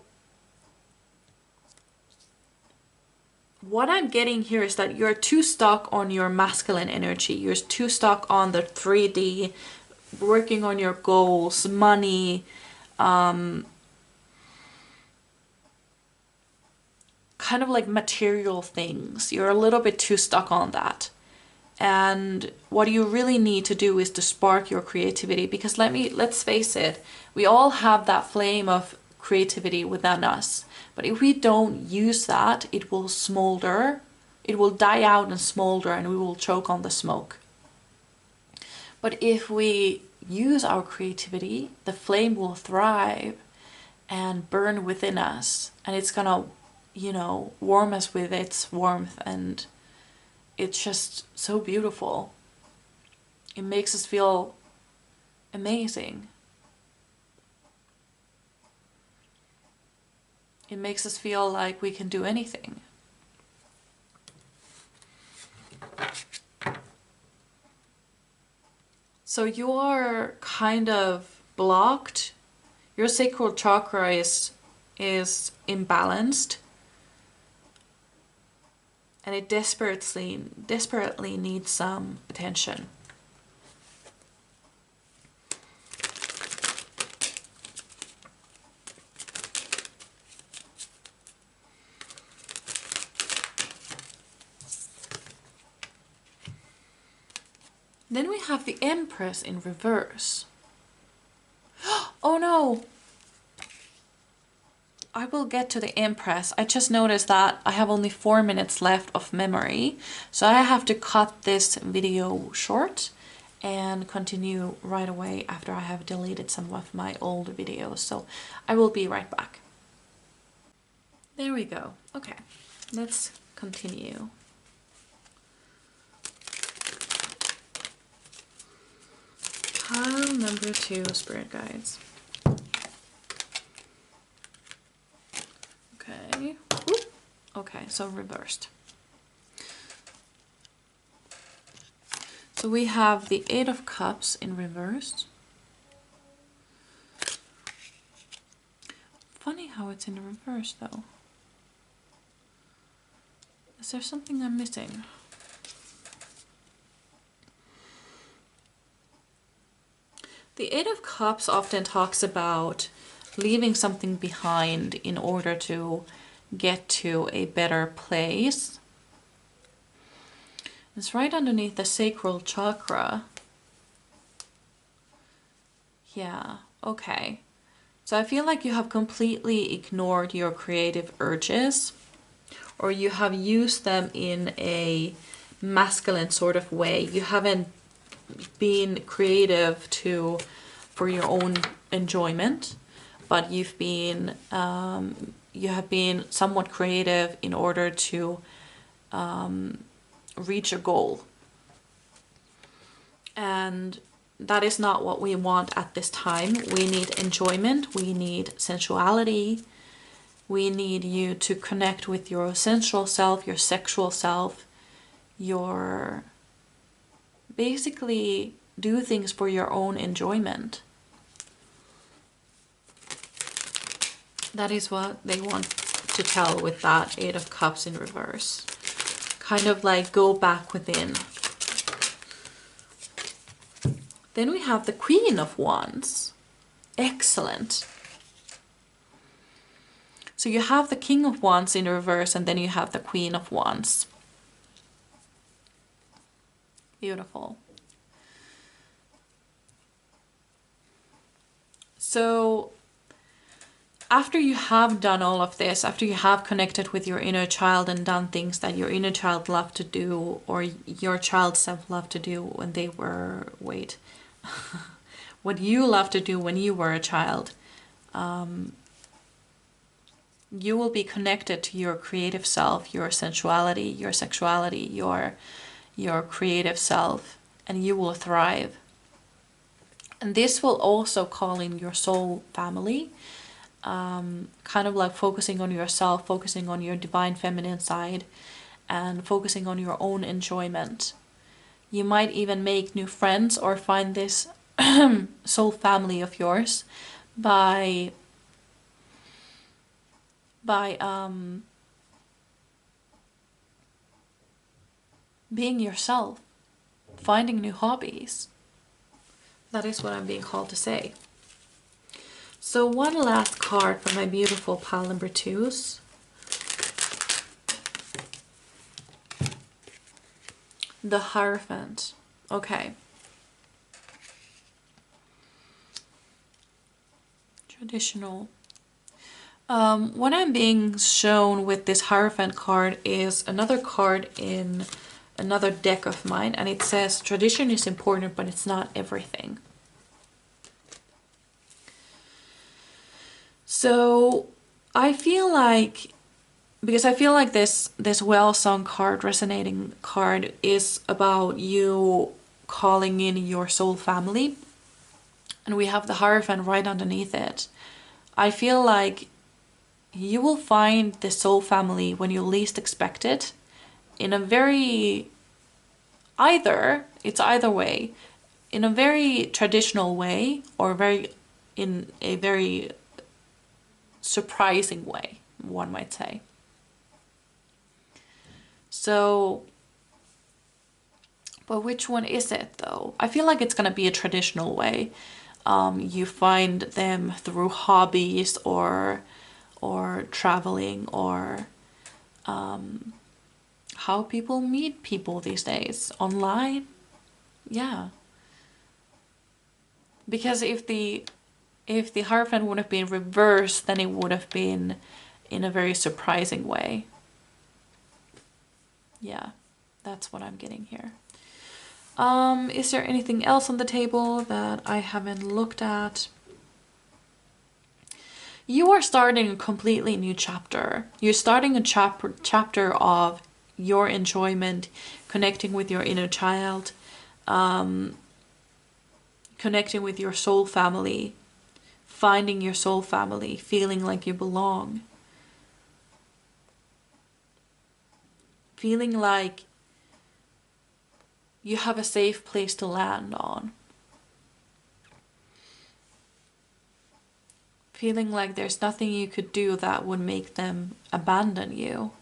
what I'm getting here is that you're too stuck on your masculine energy. You're too stuck on the 3D, working on your goals, money, kind of like material things. You're a little bit too stuck on that. And what you really need to do is to spark your creativity, because let's face it, we all have that flame of creativity within us. But if we don't use that, it will smolder, it will die out and smolder, and we will choke on the smoke. But if we use our creativity, the flame will thrive and burn within us, and it's gonna, you know, warm us with its warmth, and it's just so beautiful. It makes us feel amazing. It makes us feel like we can do anything. So you're kind of blocked. Your sacral chakra is imbalanced. And it desperately needs some attention. Then we have the Empress in reverse. Oh no! I will get to the Empress. I just noticed that I have only 4 minutes left of memory, so I have to cut this video short and continue right away after I have deleted some of my old videos. So I will be right back. There we go. Okay, let's continue. Pile number 2, Spirit Guides. Okay. Ooh. Okay, so reversed. So we have the Eight of Cups in reverse. Funny how it's in reverse though. Is there something I'm missing? The Eight of Cups often talks about leaving something behind in order to get to a better place. It's right underneath the sacral chakra. Yeah, okay. So I feel like you have completely ignored your creative urges, or you have used them in a masculine sort of way. You haven't been creative for your own enjoyment, but you have been somewhat creative in order to reach a goal. And that is not what we want at this time. We need enjoyment, we need sensuality, we need you to connect with your sensual self, your sexual self, your basically do things for your own enjoyment. That is what they want to tell with that Eight of Cups in reverse. Kind of like go back within. Then we have the Queen of Wands. Excellent. So you have the King of Wands in reverse, and then you have the Queen of Wands. Beautiful. So after you have done all of this, after you have connected with your inner child and done things that your inner child loved to do, or your child self loved to do when they were, what you loved to do when you were a child, you will be connected to your creative self, your sensuality, your sexuality, your creative self, and you will thrive. And this will also call in your soul family, kind of like focusing on yourself, focusing on your divine feminine side, and focusing on your own enjoyment. You might even make new friends or find this soul family of yours by being yourself, finding new hobbies. That is what I'm being called to say. So one last card for my beautiful pile number 2s. The Hierophant. Okay. Traditional. What I'm being shown with this Hierophant card is another card in another deck of mine, and it says tradition is important, but it's not everything. So I feel like, because I feel like this well sung card, resonating card, is about you calling in your soul family, and we have the Hierophant right underneath it. I feel like you will find the soul family when you least expect it, in a very, it's either way, in a very traditional way, or in a very surprising way, one might say. So, but which one is it though? I feel like it's gonna be a traditional way. You find them through hobbies or traveling, or how people meet people these days online. Yeah, because if the Hierophant would have been reversed, then it would have been in a very surprising way. Yeah, that's what I'm getting here. Is there anything else on the table that I haven't looked at? You are starting a completely new chapter. You're starting a chapter of your enjoyment, connecting with your inner child, connecting with your soul family, finding your soul family, feeling like you belong, feeling like you have a safe place to land on, feeling like there's nothing you could do that would make them abandon you.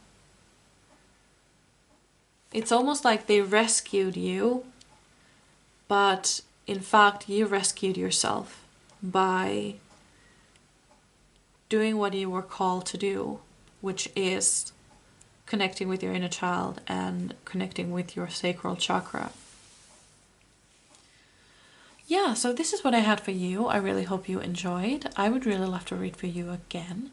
It's almost like they rescued you, but in fact you rescued yourself by doing what you were called to do, which is connecting with your inner child and connecting with your sacral chakra. Yeah, so this is what I had for you. I really hope you enjoyed. I would really love to read for you again.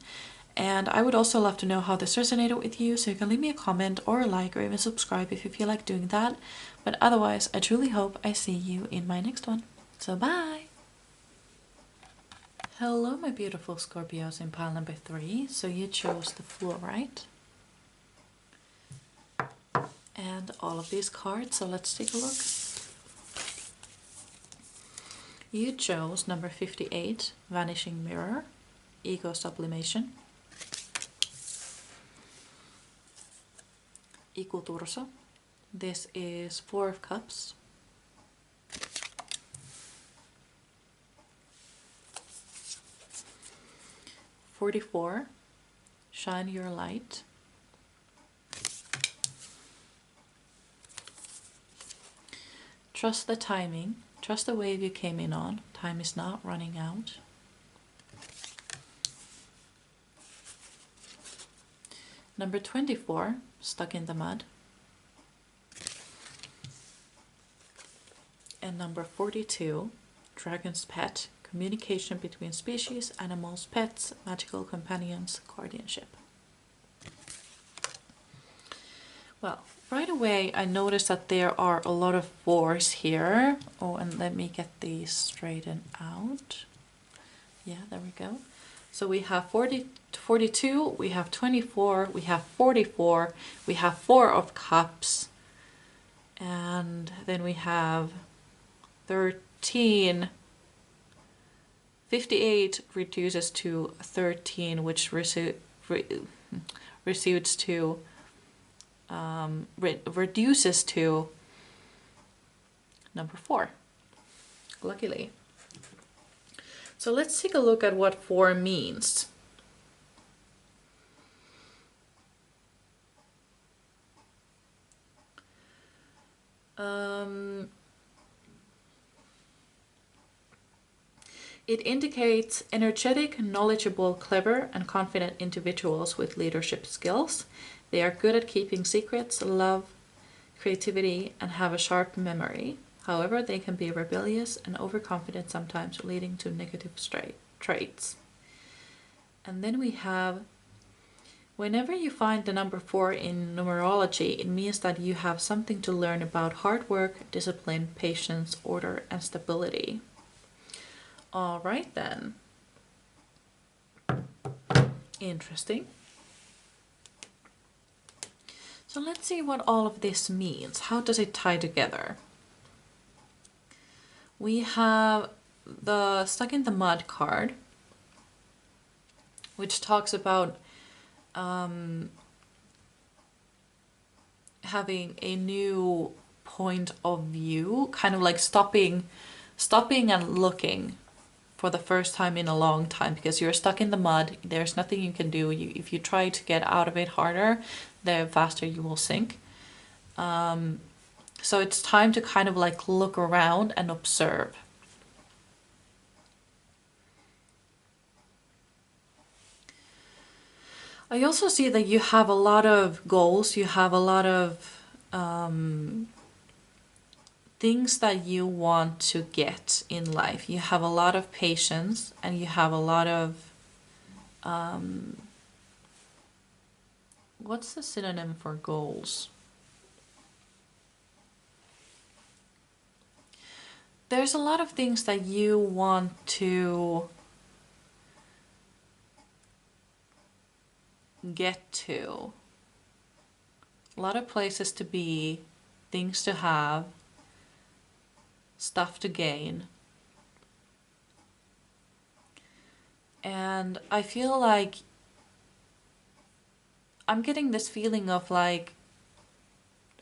And I would also love to know how this resonated with you, so you can leave me a comment or a like or even subscribe if you feel like doing that. But otherwise, I truly hope I see you in my next one. So bye! Hello, my beautiful Scorpios in pile number 3. So you chose the fluorite and all of these cards, so let's take a look. You chose number 58, Vanishing Mirror, Ego Sublimation, Ikuturso. This is 4 of Cups. (44) Shine Your Light. Trust the timing. Trust the wave you came in on. Time is not running out. Number 24, Stuck in the Mud. And number 42, dragon's pet, communication between species, animals, pets, magical companions, guardianship. Well, right away I noticed that there are a lot of 4s here. Oh, and let me get these straightened out. Yeah, there we go. So we have 42, we have 24, we have 44, we have 4 of cups, and then we have 13. 58 reduces to 13, which reduces to number 4, luckily. So let's take a look at what 4 means. It indicates energetic, knowledgeable, clever, and confident individuals with leadership skills. They are good at keeping secrets, love, creativity, and have a sharp memory. However, they can be rebellious and overconfident sometimes, leading to negative traits. And then we have, whenever you find the number 4 in numerology, it means that you have something to learn about hard work, discipline, patience, order, and stability. All right then. Interesting. So let's see what all of this means. How does it tie together? We have the stuck in the mud card, which talks about having a new point of view, kind of like stopping and looking for the first time in a long time, because you're stuck in the mud. There's nothing you can do. If you try to get out of it harder, the faster you will sink. So it's time to kind of like look around and observe. I also see that you have a lot of goals. You have a lot of things that you want to get in life. You have a lot of patience, and you have a lot of what's the synonym for goals? There's a lot of things that you want to get to. A lot of places to be, things to have, stuff to gain. And I feel like I'm getting this feeling of like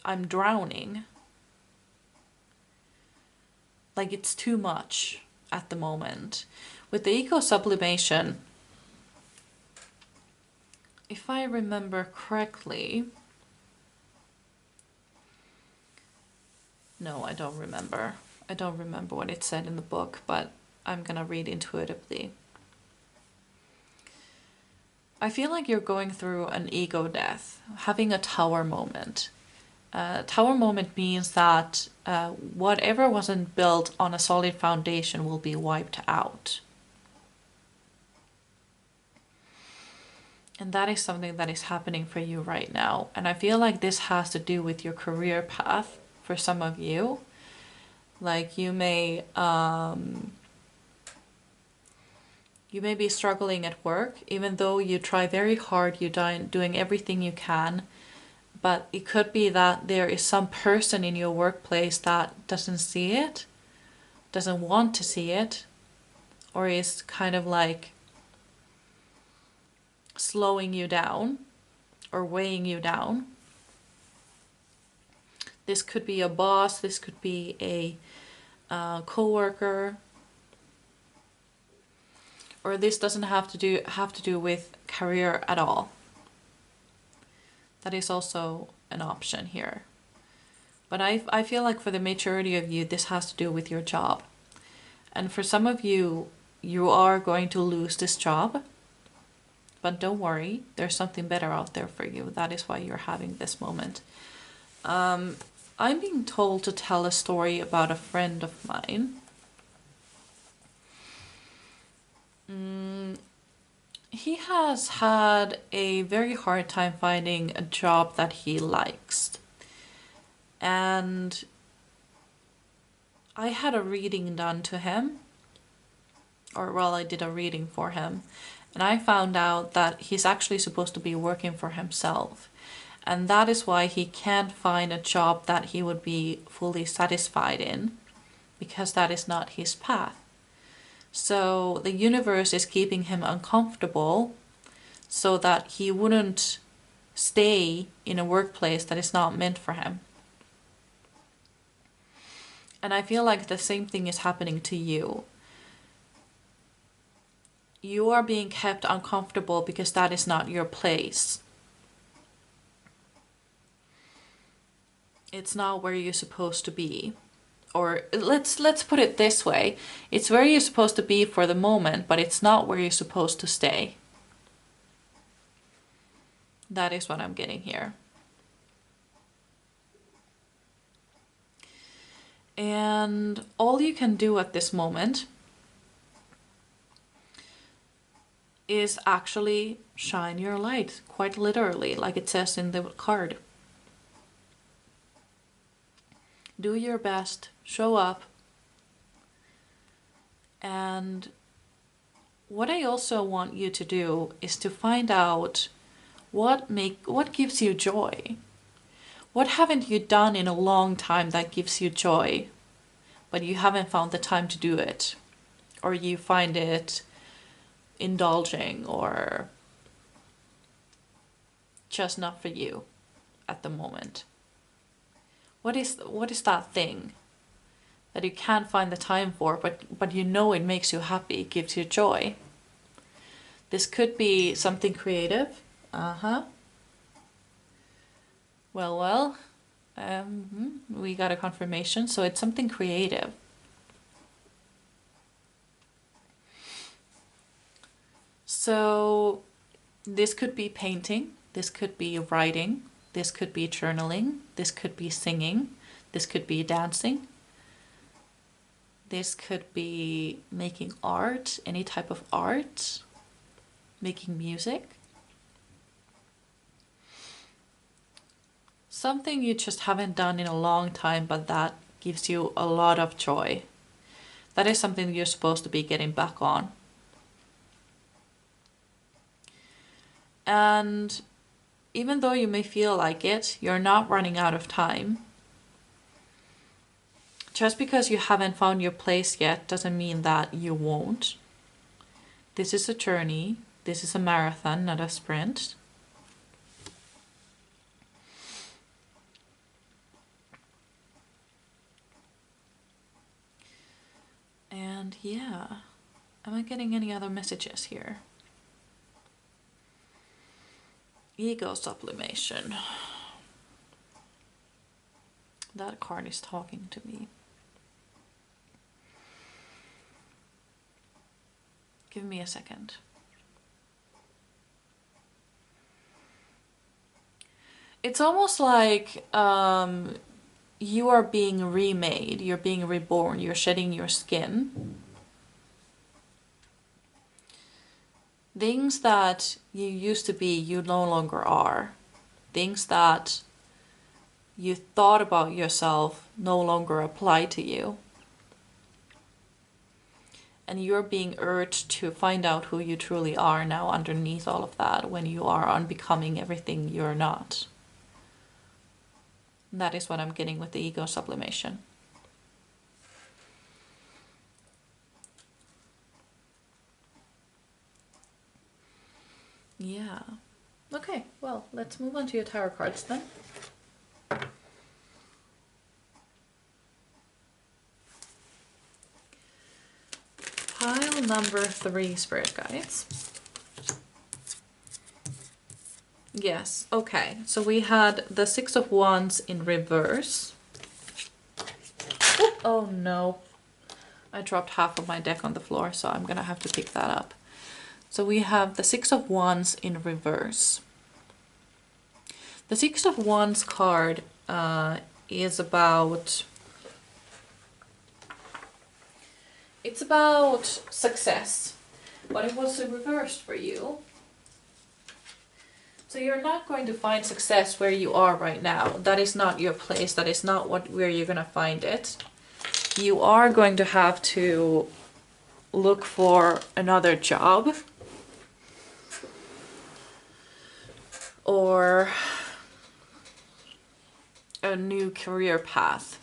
I'm drowning. Like it's too much at the moment. With the eco sublimation, if I remember correctly, no, I don't remember. I don't remember what it said in the book, but I'm gonna read intuitively. I feel like you're going through an ego death, having a tower moment. Tower moment means that whatever wasn't built on a solid foundation will be wiped out. And that is something that is happening for you right now. And I feel like this has to do with your career path for some of you. Like you may be struggling at work, even though you try very hard, you're doing everything you can. But it could be that there is some person in your workplace that doesn't see it, doesn't want to see it, or is kind of like slowing you down or weighing you down. This could be a boss, this could be a co-worker, or this doesn't have to do with career at all. That is also an option here. But I feel like for the majority of you, this has to do with your job. And for some of you, you are going to lose this job. But don't worry, there's something better out there for you. That is why you're having this moment. I'm being told to tell a story about a friend of mine. He has had a very hard time finding a job that he likes. And I had a reading done to him. Or well, I did a reading for him. And I found out that he's actually supposed to be working for himself. And that is why he can't find a job that he would be fully satisfied in. Because that is not his path. So the universe is keeping him uncomfortable so that he wouldn't stay in a workplace that is not meant for him. And I feel like the same thing is happening to you. You are being kept uncomfortable because that is not your place. It's not where you're supposed to be. Or let's put it this way. It's where you're supposed to be for the moment, but it's not where you're supposed to stay. That is what I'm getting here. And all you can do at this moment is actually shine your light, quite literally, like it says in the card. Do your best, show up. And what I also want you to do is to find out what gives you joy. What haven't you done in a long time that gives you joy, but you haven't found the time to do it? Or you find it indulging or just not for you at the moment. What is that thing that you can't find the time for, but you know it makes you happy, it gives you joy? This could be something creative. Well, we got a confirmation, so it's something creative. So this could be painting, this could be writing, this could be journaling, this could be singing, this could be dancing, this could be making art, any type of art, making music. Something you just haven't done in a long time, but that gives you a lot of joy. That is something you're supposed to be getting back on. And even though you may feel like it, you're not running out of time. Just because you haven't found your place yet doesn't mean that you won't. This is a journey. This is a marathon, not a sprint. And yeah, am I getting any other messages here? Ego sublimation. That card is talking to me. Give me a second. It's almost like you are being remade, you're being reborn, you're shedding your skin. Things that you used to be, you no longer are. Things that you thought about yourself no longer apply to you. And you're being urged to find out who you truly are now underneath all of that, when you are unbecoming everything you're not. And that is what I'm getting with the ego sublimation. Yeah. Okay, well, let's move on to your tarot cards then. Pile number 3, Spirit Guides. Yes, okay. So we had the 6 of Wands in reverse. Oh no. I dropped half of my deck on the floor, so I'm gonna have to pick that up. So we have the 6 of Wands in reverse. The 6 of Wands card is about, it's about success, but it was reversed for you. So you're not going to find success where you are right now. That is not your place. That is not where you're going to find it. You are going to have to look for another job or a new career path.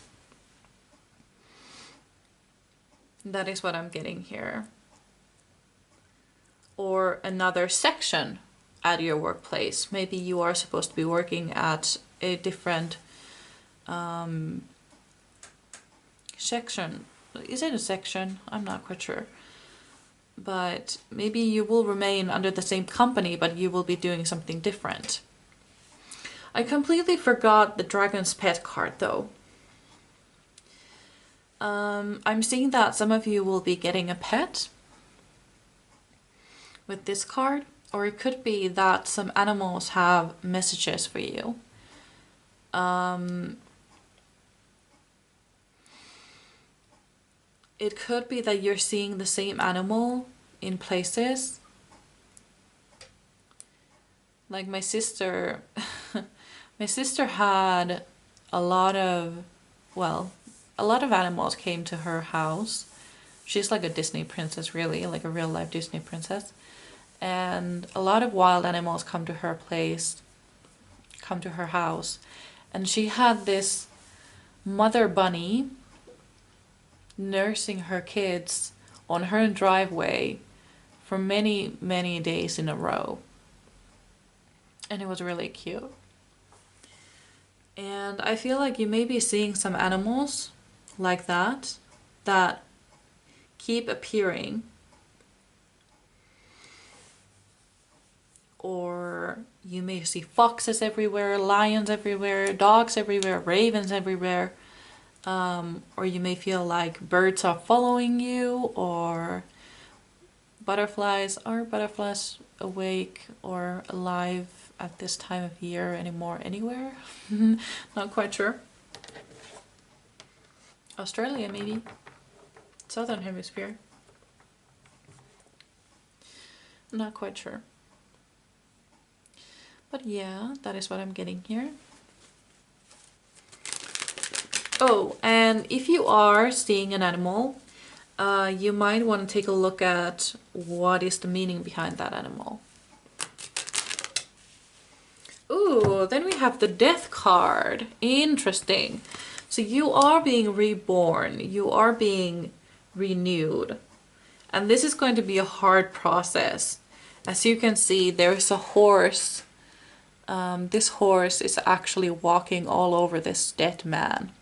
That is what I'm getting here. Or another section at your workplace. Maybe you are supposed to be working at a different section. Is it a section? I'm not quite sure. But maybe you will remain under the same company, but you will be doing something different. I completely forgot the Dragon's Pet card though. I'm seeing that some of you will be getting a pet with this card. Or it could be that some animals have messages for you. It could be that you're seeing the same animal in places. Like my sister, my sister had a lot of animals came to her house. She's like a Disney princess, really, like a real life Disney princess. And a lot of wild animals come to her house. And she had this mother bunny nursing her kids on her driveway for many, many days in a row. And it was really cute. And I feel like you may be seeing some animals like that keep appearing. Or you may see foxes everywhere, lions everywhere, dogs everywhere, ravens everywhere. Or you may feel like birds are following you, or butterflies. Are butterflies awake or alive at this time of year anymore anywhere? Not quite sure. Australia maybe. Southern Hemisphere. Not quite sure. But yeah, that is what I'm getting here. Oh, and if you are seeing an animal, you might want to take a look at what is the meaning behind that animal. Ooh, then we have the Death card. Interesting. So you are being reborn. You are being renewed. And this is going to be a hard process. As you can see, there's a horse. This horse is actually walking all over this dead man.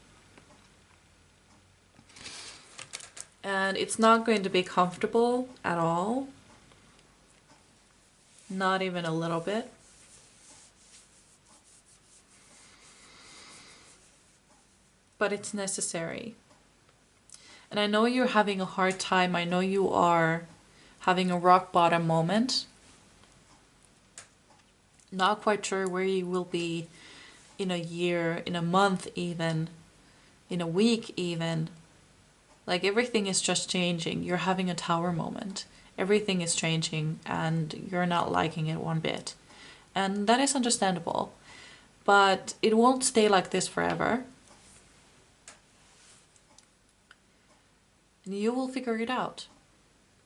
And it's not going to be comfortable at all. Not even a little bit. But it's necessary. And I know you're having a hard time. I know you are having a rock bottom moment. Not quite sure where you will be in a year, in a month even, in a week even. Like everything is just changing. You're having a tower moment. Everything is changing and you're not liking it one bit. And that is understandable. But it won't stay like this forever. And you will figure it out.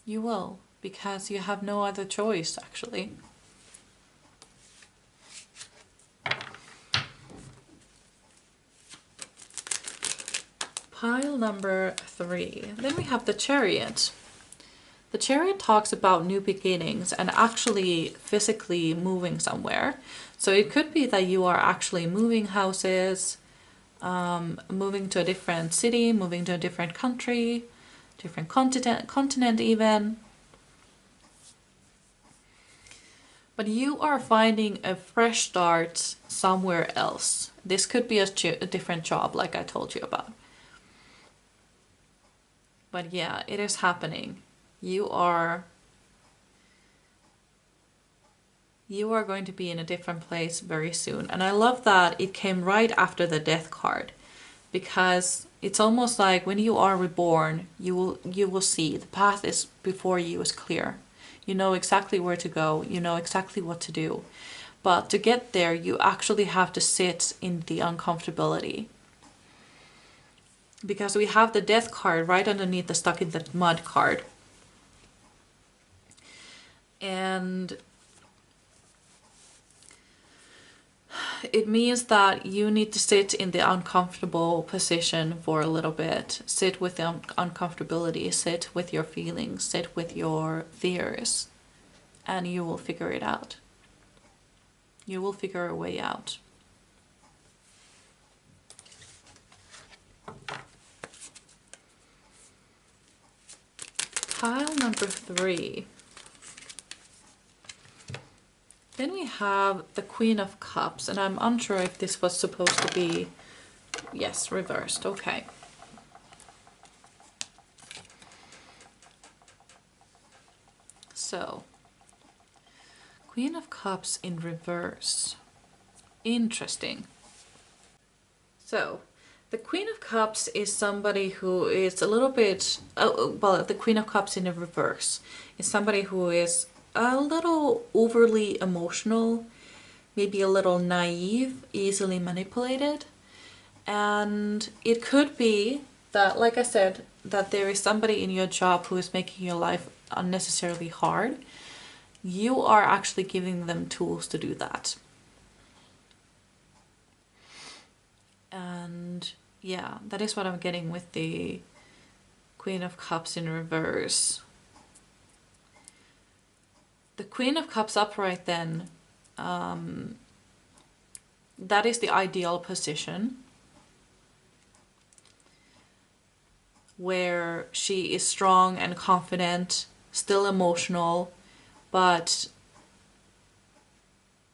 You will, because you have no other choice actually. Pile number 3. Then we have the Chariot. The Chariot talks about new beginnings and actually physically moving somewhere. So it could be that you are actually moving houses, moving to a different city, moving to a different country, different continent even. But you are finding a fresh start somewhere else. This could be a different job like I told you about. But yeah, it is happening. You are going to be in a different place very soon. And I love that it came right after the Death card. because it's almost like when you are reborn, you will see the path is before you is clear. You know exactly where to go, you know exactly what to do. But to get there, you actually have to sit in the uncomfortability. Because we have the death card right underneath the stuck in the mud card. And it means that you need to sit in the uncomfortable position for a little bit. Sit with the uncomfortability, sit with your feelings, sit with your fears, and you will figure it out. You will figure a way out. Pile number 3. Then we have the Queen of Cups, and I'm unsure if this was supposed to be, yes, reversed, okay. So, Queen of Cups in reverse. Interesting. So, the Queen of Cups is somebody who is a little bit, well, the Queen of Cups in the reverse is somebody who is a little overly emotional, maybe a little naive, easily manipulated. And it could be that, like I said, that there is somebody in your job who is making your life unnecessarily hard. You are actually giving them tools to do that. And yeah, that is what I'm getting with the Queen of Cups in reverse. The Queen of Cups upright then, that is the ideal position where she is strong and confident, still emotional, but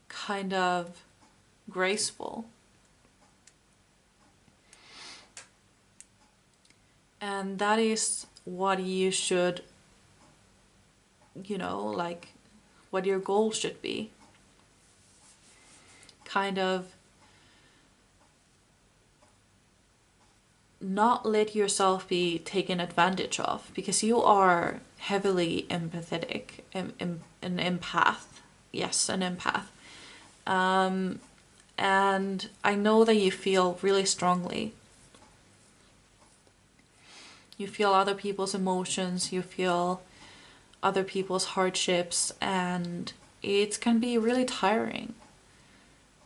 kind of graceful. And that is what you should, you know, like what your goal should be. Kind of not let yourself be taken advantage of, because you are heavily empathetic, an empath. Yes, an empath. And I know that you feel really strongly. You feel other people's emotions, you feel other people's hardships, and it can be really tiring.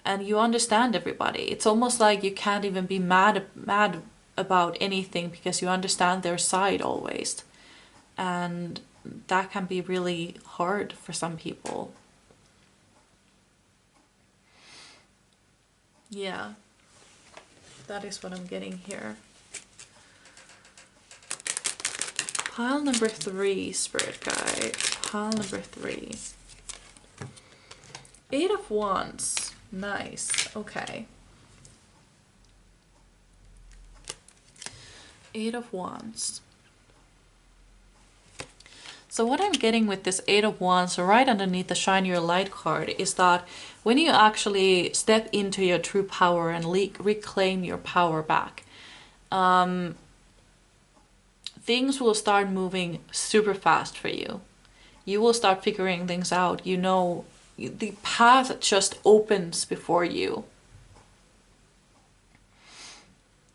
And you understand everybody. It's almost like you can't even be mad about anything because you understand their side always. And that can be really hard for some people. Yeah, that is what I'm getting here. Pile number 3, Spirit Guide. Pile number 3. 8 of Wands. Nice. Okay. 8 of Wands. So what I'm getting with this 8 of Wands, right underneath the Shine Your Light card, is that when you actually step into your true power and reclaim your power back, things will start moving super fast for you. You will start figuring things out. You know, the path just opens before you.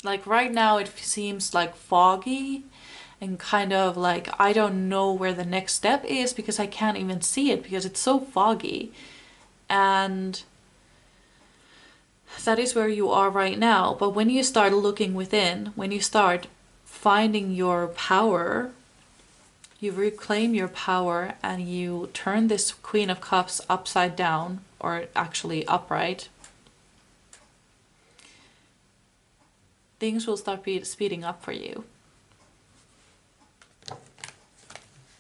Like right now it seems like foggy and kind of like I don't know where the next step is because I can't even see it because it's so foggy. And that is where you are right now. But when you start looking within, when you start finding your power, you reclaim your power and you turn this Queen of Cups upside down, or actually upright, things will start speeding up for you.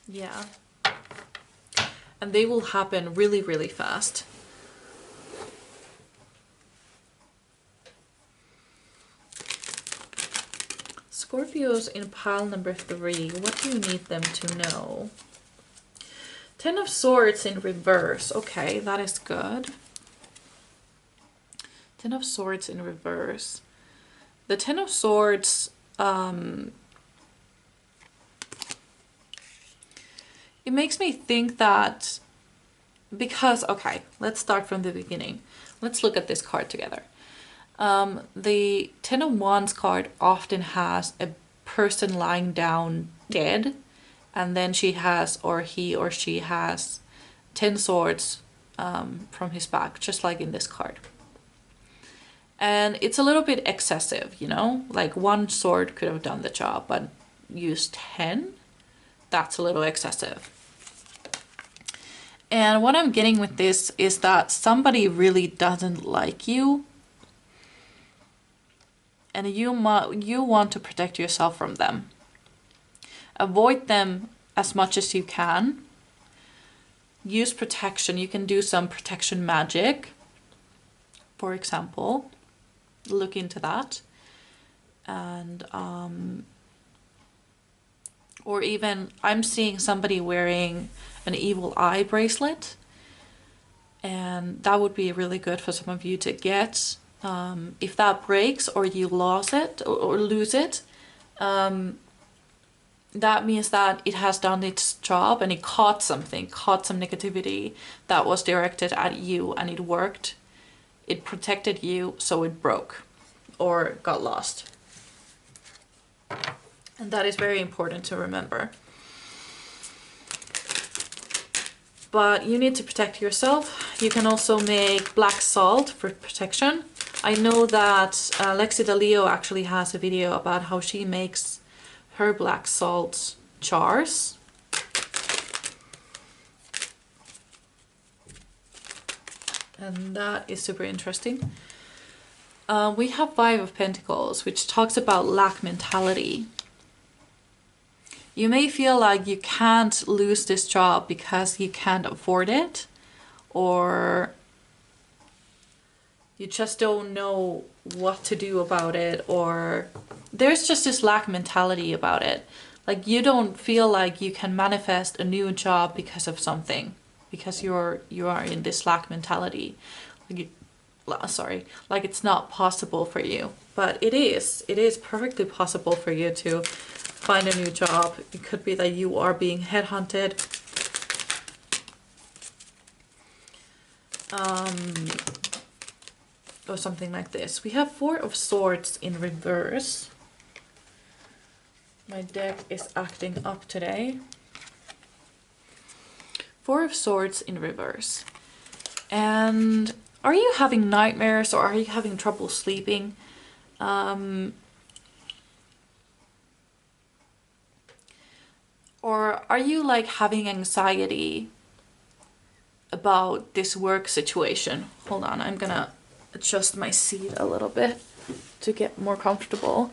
Yeah. And they will happen really, really fast. Scorpios in pile number 3, what do you need them to know? 10 of Swords in reverse. Okay, that is good. 10 of Swords in reverse. The Ten of Swords, it makes me think that because, okay, let's start from the beginning. Let's look at this card together. The Ten of Wands card often has a person lying down dead, and then she has, or he or she has, 10 swords from his back, just like in this card. And it's a little bit excessive, you know, like one sword could have done the job, but use 10, that's a little excessive. And what I'm getting with this is that somebody really doesn't like you, and you want to protect yourself from them. Avoid them as much as you can. Use protection. You can do some protection magic, for example. Look into that. And or even I'm seeing somebody wearing an evil eye bracelet, and that would be really good for some of you to get. If that breaks or you lose it, that means that it has done its job and it caught some negativity that was directed at you, and it worked. It protected you, so it broke or got lost. And that is very important to remember. But you need to protect yourself. You can also make black salt for protection. I know that Lexi DeLeo actually has a video about how she makes her black salt jars. And that is super interesting. We have Five of Pentacles, which talks about lack mentality. You may feel like you can't lose this job because you can't afford it, or you just don't know what to do about it, or there's just this lack mentality about it. Like you don't feel like you can manifest a new job because of something, because you are in this lack mentality. Like it's not possible for you, but it is perfectly possible for you to find a new job. It could be that you are being headhunted. Or something like this. We have Four of Swords in reverse. My deck is acting up today. Four of Swords in reverse. And are you having nightmares, or are you having trouble sleeping? Or are you like having anxiety about this work situation? Hold on, I'm gonna adjust my seat a little bit to get more comfortable.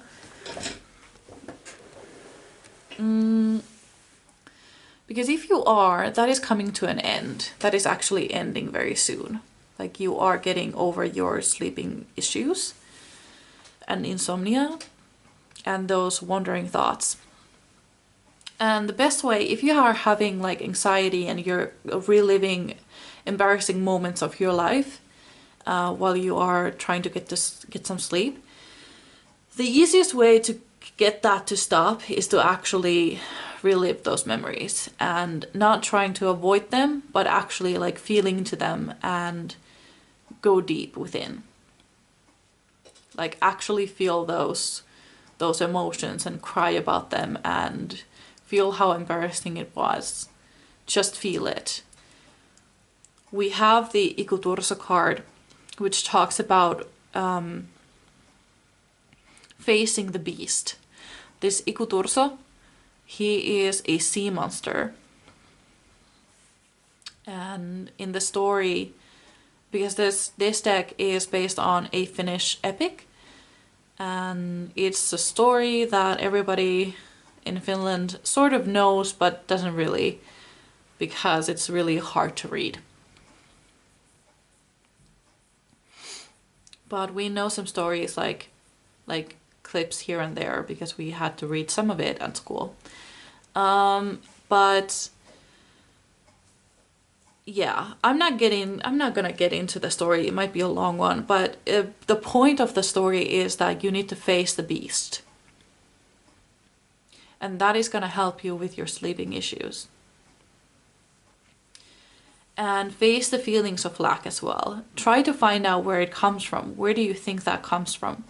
Because if you are, that is coming to an end. That is actually ending very soon. Like you are getting over your sleeping issues and insomnia and those wandering thoughts. And the best way, if you are having like anxiety and you're reliving embarrassing moments of your life while you are trying to get some sleep, the easiest way to get that to stop is to actually relive those memories, and not trying to avoid them, but actually like feeling into them and go deep within. Like actually feel those emotions and cry about them and feel how embarrassing it was. Just feel it. We have the Ikuturso card, which talks about facing the beast. This Ikuturso, he is a sea monster. And in the story, because this deck is based on a Finnish epic, and it's a story that everybody in Finland sort of knows but doesn't really, because it's really hard to read. But we know some stories like clips here and there because we had to read some of it at school. But yeah, I'm not gonna get into the story. It might be a long one, but the point of the story is that you need to face the beast. And that is gonna help you with your sleeping issues. And face the feelings of lack as well. Try to find out where it comes from. Where do you think that comes from?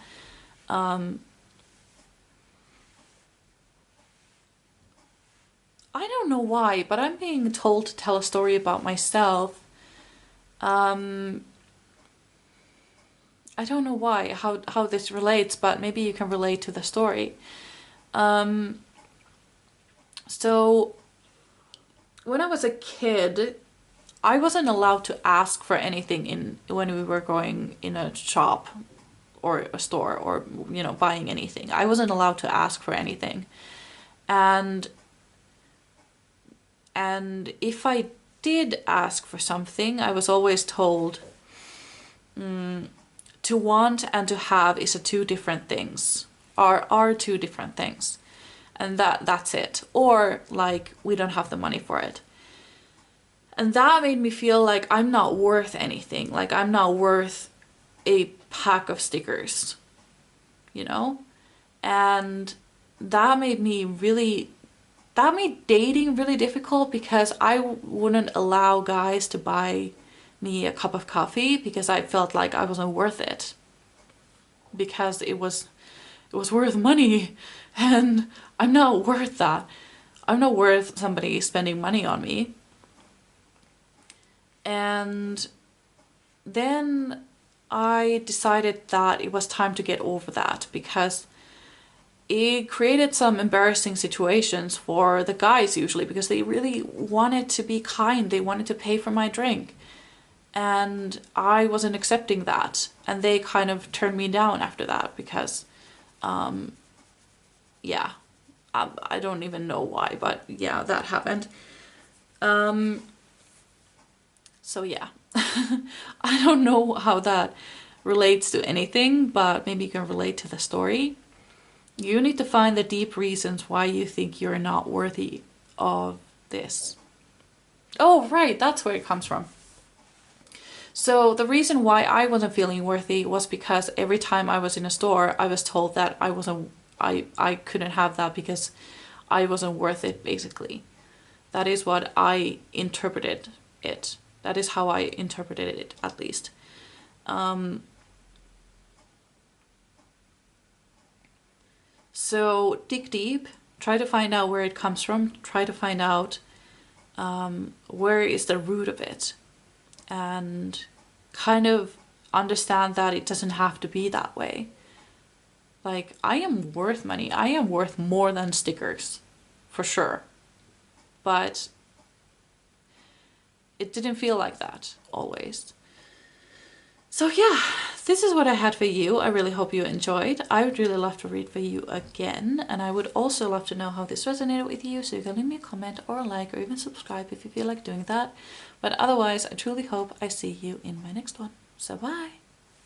I don't know why, but I'm being told to tell a story about myself. I don't know why, how this relates, but maybe you can relate to the story. So when I was a kid, I wasn't allowed to ask for anything when we were going in a shop or a store or, you know, buying anything. I wasn't allowed to ask for anything. And if I did ask for something, I was always told to want and to have is two different things, are two different things. And that's it. Or like, we don't have the money for it. And that made me feel like I'm not worth anything. Like I'm not worth a pack of stickers, you know? And that made dating really difficult, because I wouldn't allow guys to buy me a cup of coffee because I felt like I wasn't worth it. Because it was worth money, and I'm not worth that. I'm not worth somebody spending money on me. And then I decided that it was time to get over that, because it created some embarrassing situations for the guys usually, because they really wanted to be kind. They wanted to pay for my drink. And I wasn't accepting that. And they kind of turned me down after that because, yeah, I don't even know why, but yeah, that happened. So yeah, I don't know how that relates to anything, but maybe you can relate to the story. You need to find the deep reasons why you think you're not worthy of this. Oh, right, that's where it comes from. So the reason why I wasn't feeling worthy was because every time I was in a store, I was told that I couldn't have that because I wasn't worth it, basically. That is what I interpreted it. That is how I interpreted it, at least. So dig deep, try to find out where it comes from, try to find out where is the root of it, and kind of understand that it doesn't have to be that way. Like, I am worth money. I am worth more than stickers, for sure. But it didn't feel like that always. So yeah, this is what I had for you. I really hope you enjoyed. I would really love to read for you again. And I would also love to know how this resonated with you. So you can leave me a comment or a like, or even subscribe if you feel like doing that. But otherwise, I truly hope I see you in my next one. So bye.